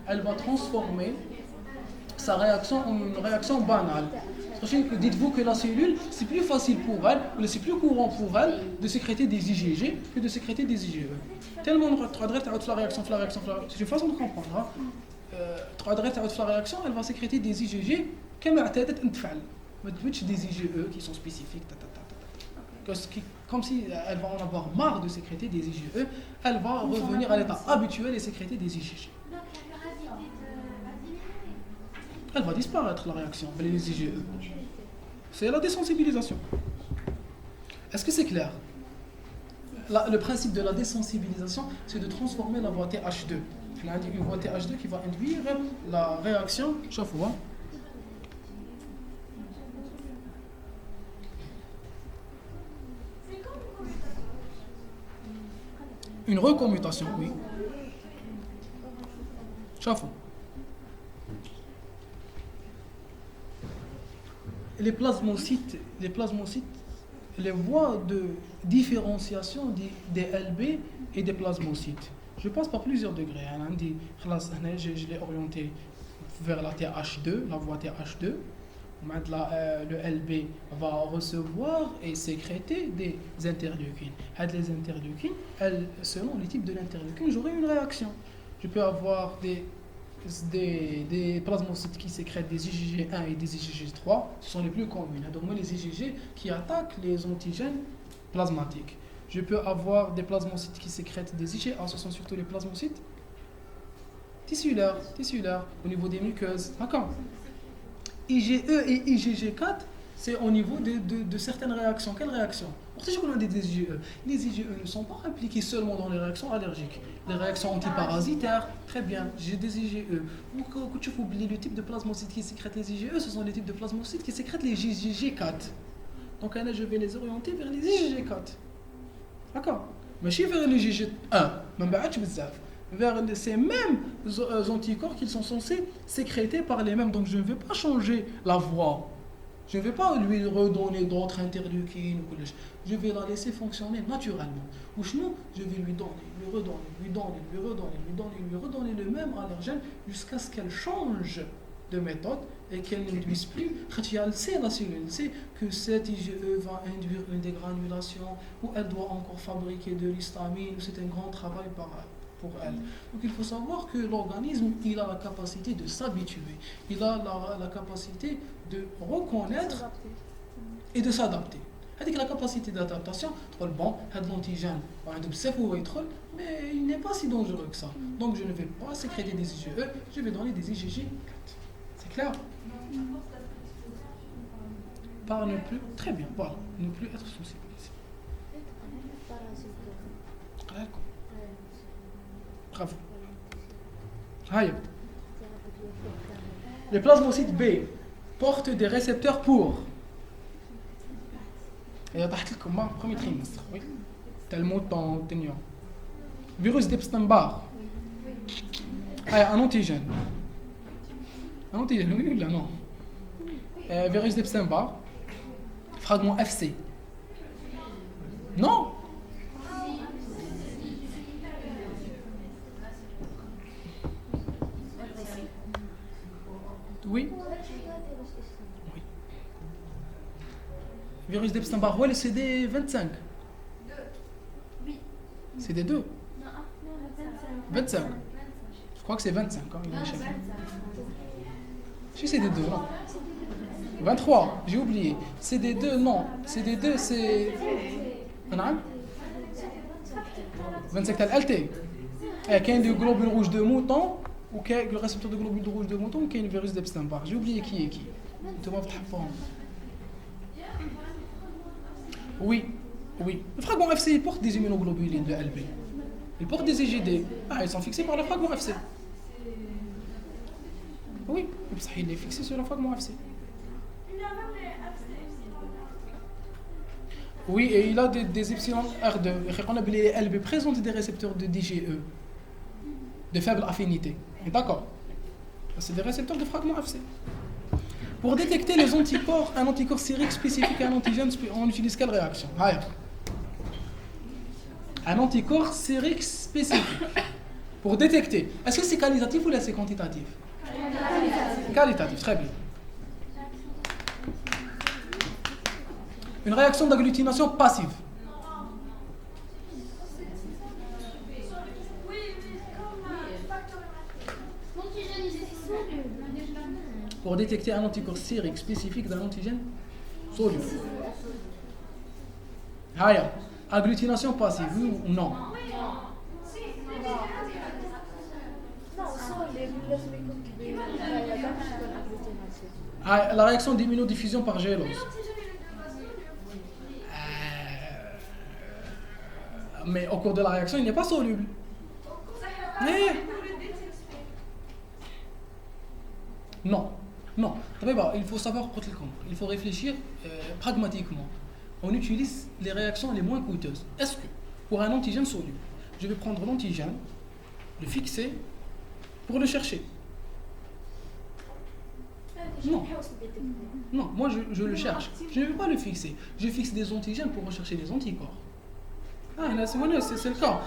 Elle va transformer sa réaction en une réaction banale. Dites-vous que la cellule, c'est plus facile pour elle, ou c'est plus courant pour elle de sécréter des IgG que de sécréter des IgE. Tellement la réaction, c'est une façon de comprendre. La réaction, elle va sécréter des IgG comme اعتادت ان تفعل. ما تبدش des IgE qui sont spécifiques. comme si elle va en avoir marre de sécréter des IgE, elle va revenir à l'état habituel et sécréter des IgG. Donc la gravité va diminuer. Elle va disparaître la réaction avec les IgE. C'est la désensibilisation. Est-ce que c'est clair? Le principe de la désensibilisation, c'est de transformer la voie TH2. On a une voie TH2 qui va induire la réaction chaque fois. Une recommutation, oui. Chaque les plasmocytes, les voies de différenciation des LB et des plasmocytes. Je passe par plusieurs degrés. Je l'ai orienté vers la TH2, la voie TH2. Le LB va recevoir et sécréter des interleukines. Les interleukines, selon les types de l'interleukine, j'aurai une réaction. Je peux avoir des plasmocytes qui sécrètent des IgG1 et des IgG3, ce sont les plus communs. Donc, moi, les IgG qui attaquent les antigènes plasmatiques. Je peux avoir des plasmocytes qui sécrètent des IgA, ce sont surtout les plasmocytes tissulaires, au niveau des muqueuses. D'accord. IgE et IgG4, c'est au niveau de certaines réactions. Quelles réactions? Pour ça, qu'on a des IgE. Les IgE ne sont pas impliqués seulement dans les réactions allergiques. Les réactions antiparasitaires, très bien, j'ai des IgE. Quand tu oublies le type de plasmocytes qui sécrètent les IgE, ce sont les types de plasmocytes qui sécrètent les IgG4. Donc là, je vais les orienter vers les IgG4. D'accord? Mais je vais vers les IgG1, vers ces mêmes anticorps qui sont censés sécréter par les mêmes. Donc je ne vais pas changer la voie. Je ne vais pas lui redonner d'autres interleukines. Je vais la laisser fonctionner naturellement. Ou sinon, je vais lui redonner le même allergène jusqu'à ce qu'elle change de méthode et qu'elle ne puisse plus. Elle sait, la cellule sait que cette IgE va induire une dégranulation ou elle doit encore fabriquer de l'histamine. C'est un grand travail pour elle. Donc il faut savoir que l'organisme, il a la capacité de s'habituer, il a la capacité de reconnaître et de s'adapter. C'est-à-dire que la capacité d'adaptation, bon, l'antigène, mais il n'est pas si dangereux que ça. Donc je ne vais pas sécréter des IgE, je vais donner des IgG4. C'est clair? Par ne plus, très bien, voilà, ne plus être sensibilisé. Bravo. Aïe. Les plasmocytes B portent des récepteurs pour. Et تحت لكم premier trimestre, oui. Tellement dans tension. Virus d'Epstein-Barr. Un antigène. Un antigène, oui ou là, non. Virus d'Epstein-Barr. Fragment FC. Non. Oui. Oui. Virus d'Epstein-Barr, ouais, le CD25. CD2. Non, 25. Je crois que c'est 25. Hein, je suis CD2, non. 23, j'ai oublié. CD2, non. CD2, c'est. 25 t'as l'LT. Il y a des globules rouges de mouton. Ou le récepteur de globules rouges de mouton ou qu'il y a une virus d'Epstein-Barr. J'ai oublié qui est qui. Oui, oui. Le fragment FC, il porte des immunoglobulines de LB. Il porte des IgD. Ils sont fixés par le fragment FC. Oui, il est fixé sur le fragment FC. Oui, et il a des epsilon R2. On a les LB présentent des récepteurs de DGE de faible affinité. D'accord. C'est des récepteurs de fragments FC. Pour détecter les anticorps, un anticorps sérique spécifique à un antigène, on utilise quelle réaction? Un anticorps sérique spécifique. Pour détecter. Est-ce que c'est qualitatif ou là c'est quantitatif? Qualitatif, très bien. Une réaction d'agglutination passive. Pour détecter un anticorps sérique spécifique d'un antigène soluble. هيا agglutination passive oui ou non Non, soluble لازم يكون كبير ما يقدرش يكون agglutination. هاي la réaction d'immunodiffusion par gélose mais au cours de la réaction il n'est pas soluble Eh. Non, non. Il faut savoir, il faut réfléchir pragmatiquement. On utilise les réactions les moins coûteuses. Est-ce que, pour un antigène soluble, je vais prendre l'antigène, le fixer, pour le chercher? Non. Non, moi je le cherche. Je ne vais pas le fixer. Je fixe des antigènes pour rechercher des anticorps. Ah, là, c'est le cas.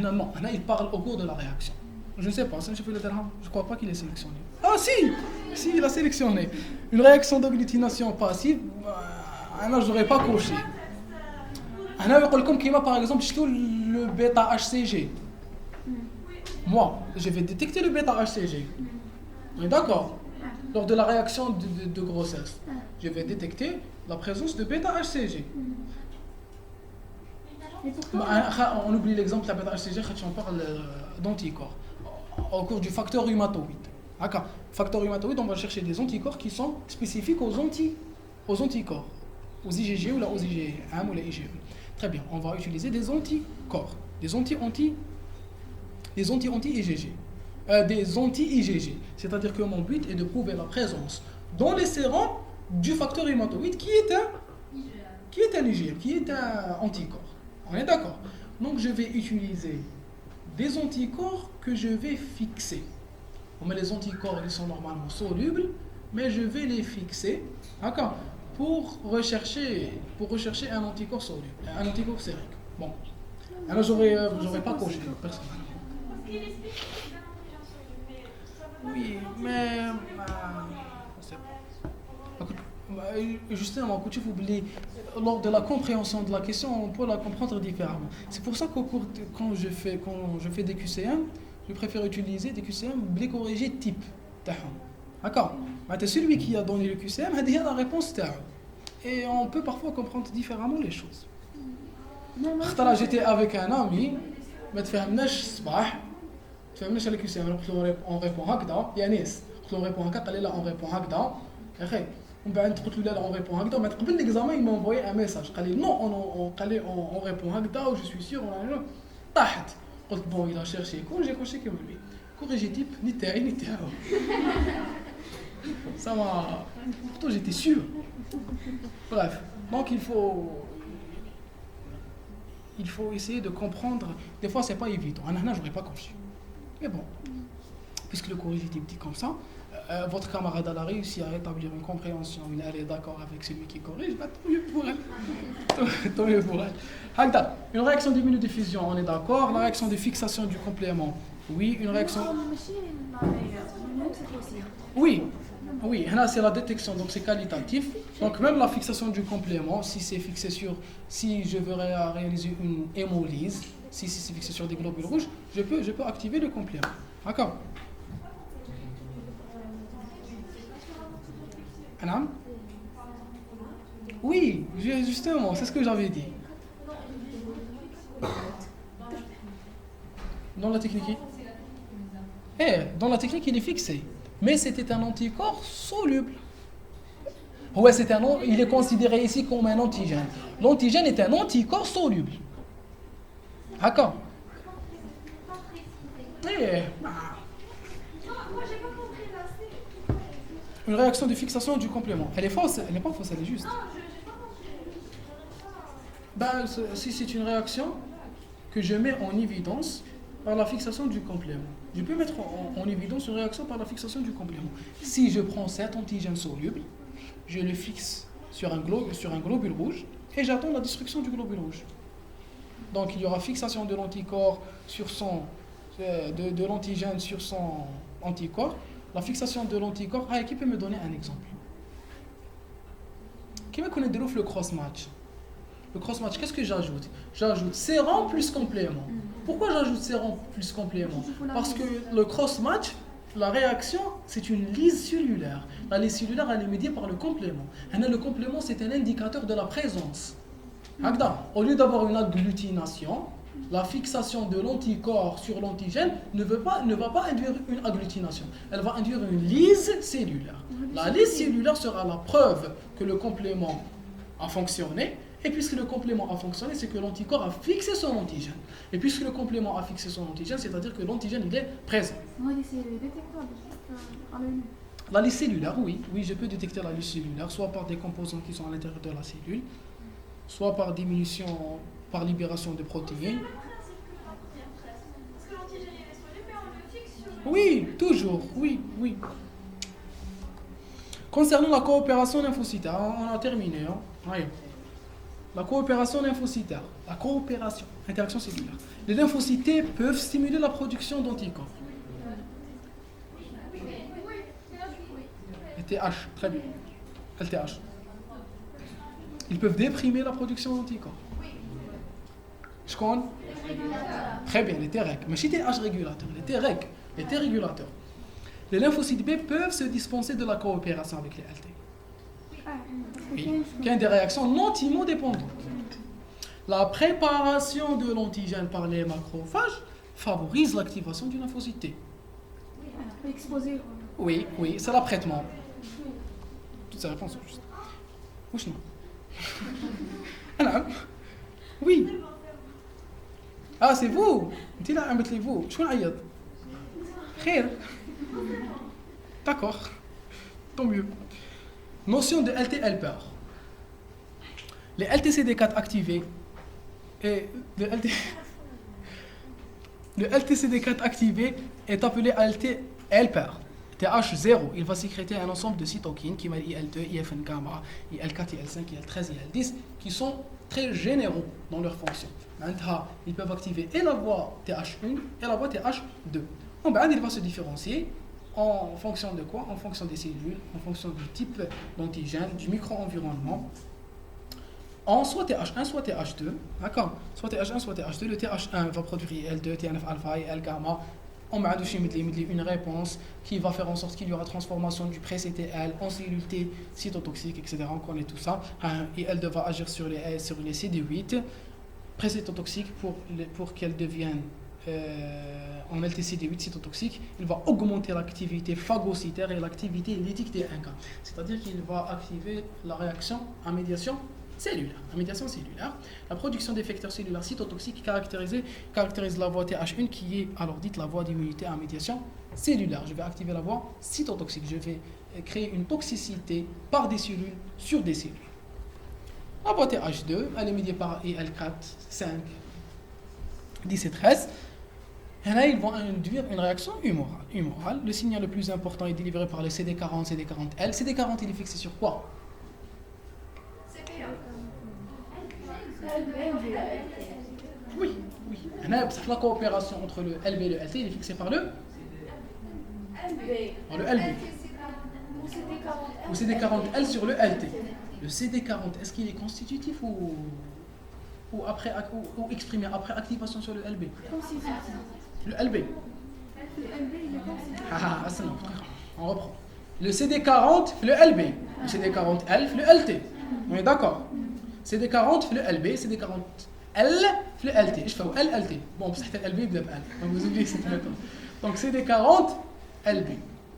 Non, non, il parle au cours de la réaction. Je ne sais pas, je ne crois pas qu'il est sélectionné. Ah si, il a sélectionné. Une réaction d'agglutination passive, je n'aurais pas coché. Par exemple, le bêta-HCG. Moi, je vais détecter le bêta-HCG. On est d'accord? Lors de la réaction de grossesse, je vais détecter la présence de bêta-HCG. On oublie l'exemple de la bêta-HCG quand on parle d'anticorps. Au cours du facteur rhumatoïde. Facteur rhumatoïde, on va chercher des anticorps qui sont spécifiques aux anticorps, aux IgG ou aux IgM ou les IgE. Très bien, on va utiliser des anticorps, des anti-IgG, des anti-IgG. C'est-à-dire que mon but est de prouver la présence dans les sérums du facteur rhumatoïde qui est un IgM, qui est un anticorps. On est d'accord? Donc je vais utiliser des anticorps que je vais fixer. Mais les anticorps ils sont normalement solubles, mais je vais les fixer, d'accord, pour rechercher un anticorps soluble, un anticorps sérique. Bon, alors j'aurais pas coché personnellement. Oui, mais justement, lors de la compréhension de la question, on peut la comprendre différemment. C'est pour ça quand je fais des QCM, je préfère utiliser des QCM corrigés type. D'accord? C'est celui qui a donné le QCM, il a la réponse. Et on peut parfois comprendre différemment les choses. J'étais avec un ami, ما تفهمناش الصباح تفهمناش على QCM, on répond هكذا يا ناس قلت له on répond هكذا قال لي لا on répond هكذا يا اخي ومن بعد قلت له لا on répond هكذا ومن قبل l'examen il m'a envoyé un message قال لي non on répond هكذا و je suis sûr طاحت قلت bon il a cherché quand j'ai coché comme lui corrigé type ni تاعي ni تاعو ça m'a pourtant j'étais sûr. Bref, donc il faut essayer de comprendre. Des fois c'est pas évident, j'aurais pas conçu, mais bon, puisque le corrigetif dit comme ça, votre camarade a réussi à établir une compréhension, elle est d'accord avec celui qui corrige, bah, tant mieux pour elle. Tant mieux pour elle. Une réaction d'immunodiffusion, on est d'accord. La réaction de fixation du complément, oui. Une réaction... Oui, là c'est la détection, donc c'est qualitatif. Donc même la fixation du complément, si je veux réaliser une hémolyse, si c'est fixé sur des globules rouges, je peux activer le complément. D'accord? Anam? Oui, justement, c'est ce que j'avais dit. Dans la technique, il est fixé. Mais c'était un anticorps soluble. Ouais, il est considéré ici comme un antigène. L'antigène est un anticorps soluble. D'accord? Une réaction de fixation du complément. Elle est fausse, elle n'est pas fausse, elle est juste. Si c'est une réaction que je mets en évidence par la fixation du complément. Je peux mettre en évidence une réaction par la fixation du complément. Si je prends cet antigène soluble, je le fixe sur un globule rouge et j'attends la destruction du globule rouge. Donc il y aura fixation de l'anticorps de l'antigène sur son anticorps. La fixation de l'anticorps, qui peut me donner un exemple? Qui me connaît de le cross-match? Le cross-match, qu'est-ce que j'ajoute? J'ajoute sérum plus complément. Pourquoi j'ajoute sérum plus complément? Parce que le cross-match la réaction, c'est une lyse cellulaire. La lyse cellulaire, elle est médiée par le complément. Et le complément, c'est un indicateur de la présence. Au lieu d'avoir une agglutination, la fixation de l'anticorps sur l'antigène ne va pas induire une agglutination. Elle va induire une lyse cellulaire. La lyse cellulaire sera la preuve que le complément a fonctionné. Et puisque le complément a fonctionné, c'est que l'anticorps a fixé son antigène. Et puisque le complément a fixé son antigène, c'est-à-dire que l'antigène il est présent. C'est détectable à l'œil nu. La lyse cellulaire, oui, je peux détecter la lyse cellulaire, soit par des composants qui sont à l'intérieur de la cellule, soit par diminution, par libération de protéines. Parce que l'antigène est disponible, mais on le fixe sur... Oui, toujours, oui. Concernant la coopération lymphocytaire, on a terminé. Hein. La coopération lymphocytaire, interaction cellulaire. Les lymphocytes peuvent stimuler la production d'anticorps. LTH, très bien. LTH. Ils peuvent déprimer la production d'anticorps. Je connais. Très bien, les Treg. Mais si TH régulateur, les T régulateurs. Les lymphocytes B peuvent se dispenser de la coopération avec les LT. Oui, qui a des réactions non thymodépendantes. La préparation de l'antigène par les macrophages favorise l'activation du lymphocyte T. Exposé. Oui, c'est l'apprêtement. Toutes ces réponses sont justes. Wesh non. Oui. Ah, c'est vous. انت لا عملت لي vous. شكون عيط؟ خير. D'accord. Tant mieux. Notion de LT helper. Les LTCD4 activés et le LTCD4 activé est appelé LT helper. TH0, il va sécréter un ensemble de cytokines qui mènent IL2, IFN gamma, IL4, IL5, IL13, IL10 qui sont très généraux dans leur fonction. Maintenant, ils peuvent activer et la voie TH1 et la voie TH2. En bas, il va se différencier en fonction de quoi? En fonction des cellules, en fonction du type d'antigène, du micro-environnement. En soit TH1, soit TH2, d'accord? Soit TH1, soit TH2. Le TH1 va produire IL2, TNF-alpha, IL gamma. On m'a donné une réponse qui va faire en sorte qu'il y aura transformation du pré-CTL en cellule T cytotoxique, etc. On connaît tout ça. IL2 va agir sur les CD8 pré-cytotoxique pour qu'elle devienne en LTCD8 cytotoxique. Il va augmenter l'activité phagocytaire et l'activité lytique des 1K. C'est-à-dire qu'il va activer la réaction à médiation cellulaire. La production d'effecteurs cellulaires cytotoxiques caractérise la voie TH1 qui est alors dite la voie d'immunité à médiation cellulaire. Je vais activer la voie cytotoxique. Je vais créer une toxicité par des cellules sur des cellules. La voie TH2, elle est médiée par IL4, 5, 10 et 13. Et là, ils vont induire une réaction humorale. Le signal le plus important est délivré par les CD40, CD40L. CD40, il est fixé sur quoi? Oui. La coopération entre le LB et le LT, il est fixé par le LB. Ou CD40L sur le LT. Le CD40, est-ce qu'il est constitutif ou exprimé après activation sur le LB? Le LB. On reprend. Le CD40, le LB. Le CD40L, le LT. On est d'accord? CD40 le LB, CD40L le LT. Je fais L, LT. Bon, c'est le LB, il donc vous oubliez cette méthode. Donc CD40 LB.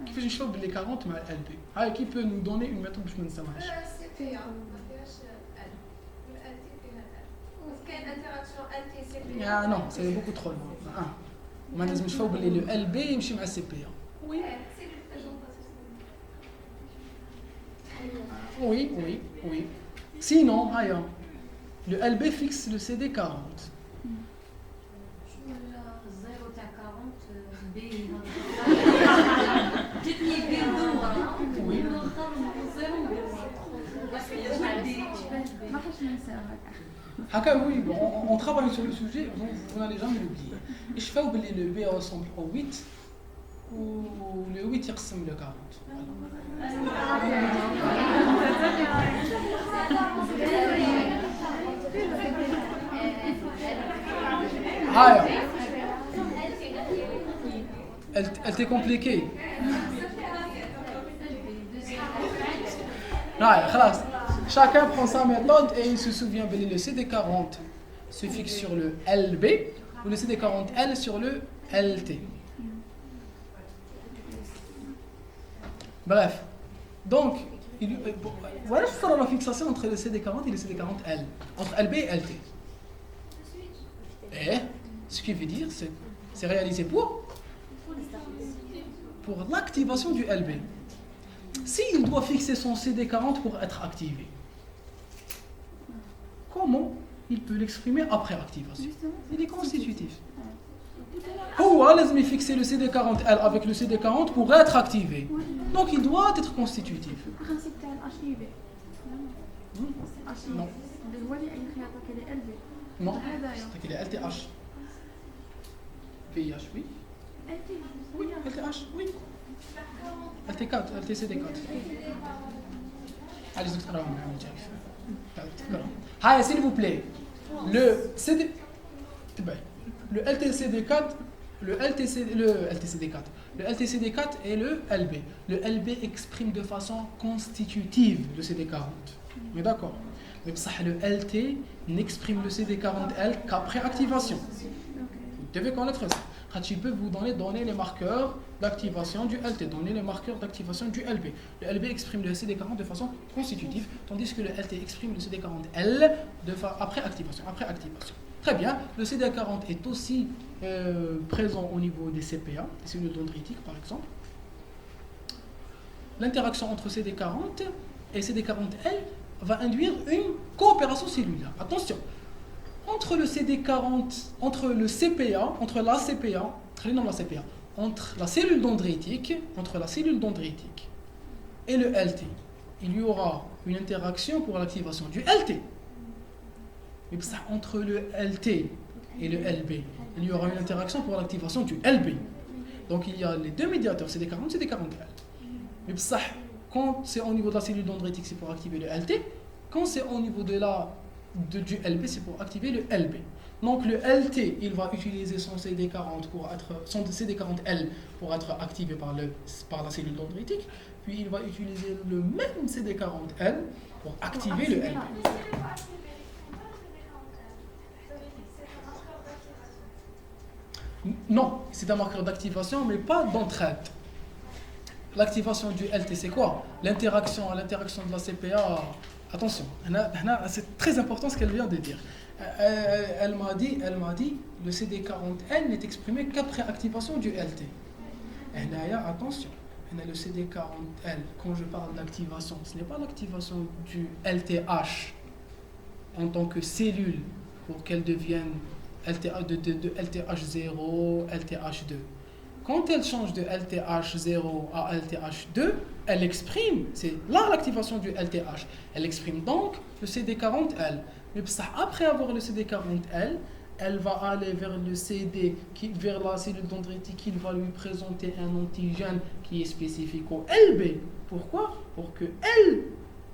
Qui fait une chose les 40 mais LB. Qui peut nous donner une méthode pour que je me sache? Ah non, c'est beaucoup trop loin. ما لازم نشوفوا باللي le LB يمشي مع CPA. Oui. Sinon, le LB fixe le CD40. Oui. Oui, on travaille sur le sujet, vous n'allez jamais l'oublier. Et je fais oublier le B ressemble au 8 ou le 8 il ressemble au 40. Elle t'est compliquée. Ouais, خلاص. Chacun prend sa méthode et il se souvient que le CD40 se fixe sur le LB ou le CD40L sur le LT. Bref, donc, voilà ce sera la fixation entre le CD40 et le CD40L, entre LB et LT. Et ce qui veut dire, c'est réalisé pour l'activation du LB. S'il doit fixer son CD40 pour être activé, comment il peut l'exprimer après activation? Il est constitutif. Pourquoi لازم fixer le CD40L avec le CD40 pour être activé? Donc il doit être constitutif. البرانسيب تاع الارشيف Non. هو اللي يعطيك لي ال بي Non, هذايا c'est qu'il est LTH. VIH, oui. Oui, LTH, oui. LT4, LTCD4. Allez, Allez, s'il vous plaît. Le CD... Le LTCD4, le LTCD4, le LTCD4 et le LB. Le LB exprime de façon constitutive le CD40. Mais d'accord. Mais le LT n'exprime le CD40L qu'après activation. Vous devez connaître ça. Je peux vous donner les marqueurs d'activation du LT, donner les marqueurs d'activation du LB. Le LB exprime le CD40 de façon constitutive, tandis que le LT exprime le CD40L après activation. Très bien, le CD40 est aussi présent au niveau des CPA, des cellules dendritiques par exemple. L'interaction entre CD40 et CD40L va induire une coopération cellulaire. Attention, entre le CD40, entre le CPA, entre la CPA, entre la cellule dendritique et le LT, il y aura une interaction pour l'activation du LT. Mais entre le LT et le LB, il y aura une interaction pour l'activation du LB. Donc il y a les deux médiateurs, CD40, CD40L. Mais quand c'est au niveau de la cellule dendritique, c'est pour activer le LT. Quand c'est au niveau du LB, c'est pour activer le LB. Donc le LT, il va utiliser son CD40 son CD40L pour être activé par la cellule dendritique. Puis il va utiliser le même CD40L pour activer le LB. Non, c'est un marqueur d'activation, mais pas d'entraide. L'activation du LT, c'est quoi? L'interaction de la CPA. Attention, c'est très important ce qu'elle vient de dire. Elle m'a dit, le CD40L n'est exprimé qu'après activation du LT. Attention, le CD40L, quand je parle d'activation, ce n'est pas l'activation du LTH en tant que cellule pour qu'elle devienne de LTH0, LTH2. Quand elle change de LTH0 à LTH2, elle exprime, c'est là l'activation du LTH. Elle exprime donc le CD40L. Mais après avoir le CD40L, elle va aller vers vers la cellule dendritique qui va lui présenter un antigène qui est spécifique au LB. Pourquoi? Pour que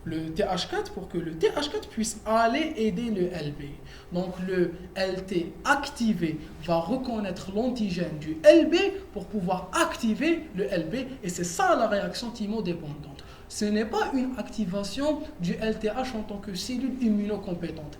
le TH4 puisse aller aider le LB. Donc le LT activé va reconnaître l'antigène du LB pour pouvoir activer le LB, et c'est ça la réaction thymodépendante. Ce n'est pas une activation du LTH en tant que cellule immunocompétente.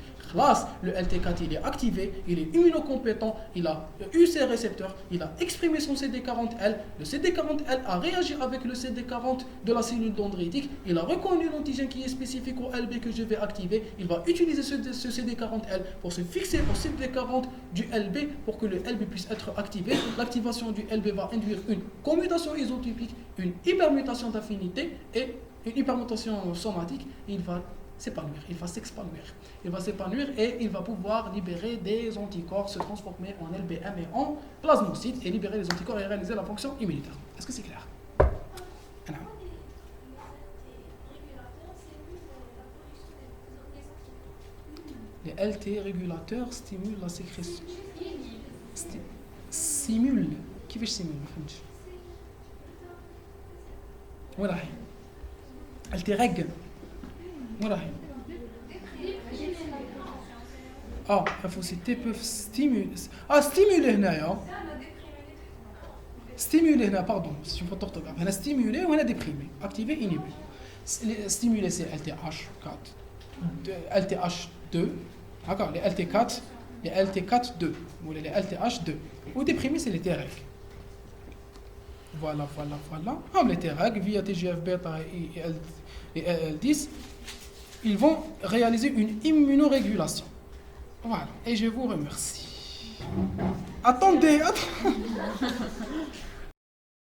Le LT4 il est activé, il est immunocompétent, il a eu ses récepteurs, il a exprimé son CD40L, le CD40L a réagi avec le CD40 de la cellule dendritique, il a reconnu l'antigène qui est spécifique au LB que je vais activer, il va utiliser ce CD40L pour se fixer au CD40 du LB pour que le LB puisse être activé. L'activation du LB va induire une commutation isotypique, une hypermutation d'affinité et une hypermutation somatique. Il va s'épanouir et il va pouvoir libérer des anticorps, se transformer en LBM et en plasmocytes et libérer les anticorps et réaliser la fonction immunitaire. Est-ce que c'est clair? Les LT régulateurs stimulent la sécrétion. Simule. Qui veut stimuler? Voilà. LT reg. Voilà. La faucité peuvent stimuler. Stimuler هنايا. Stimulé, pardon, si je peux t'orthographe. On a stimulé ou on a déprimé. Activé, inhibé. Stimulé, c'est LTH4, LTH2, d'accord, les LT4, les LT4-2, ou les LTH2. Ou déprimé, c'est les Treg. Voilà. Les Treg, via TGF-bêta et L10, ils vont réaliser une immunorégulation. Voilà, et je vous remercie. Attendez.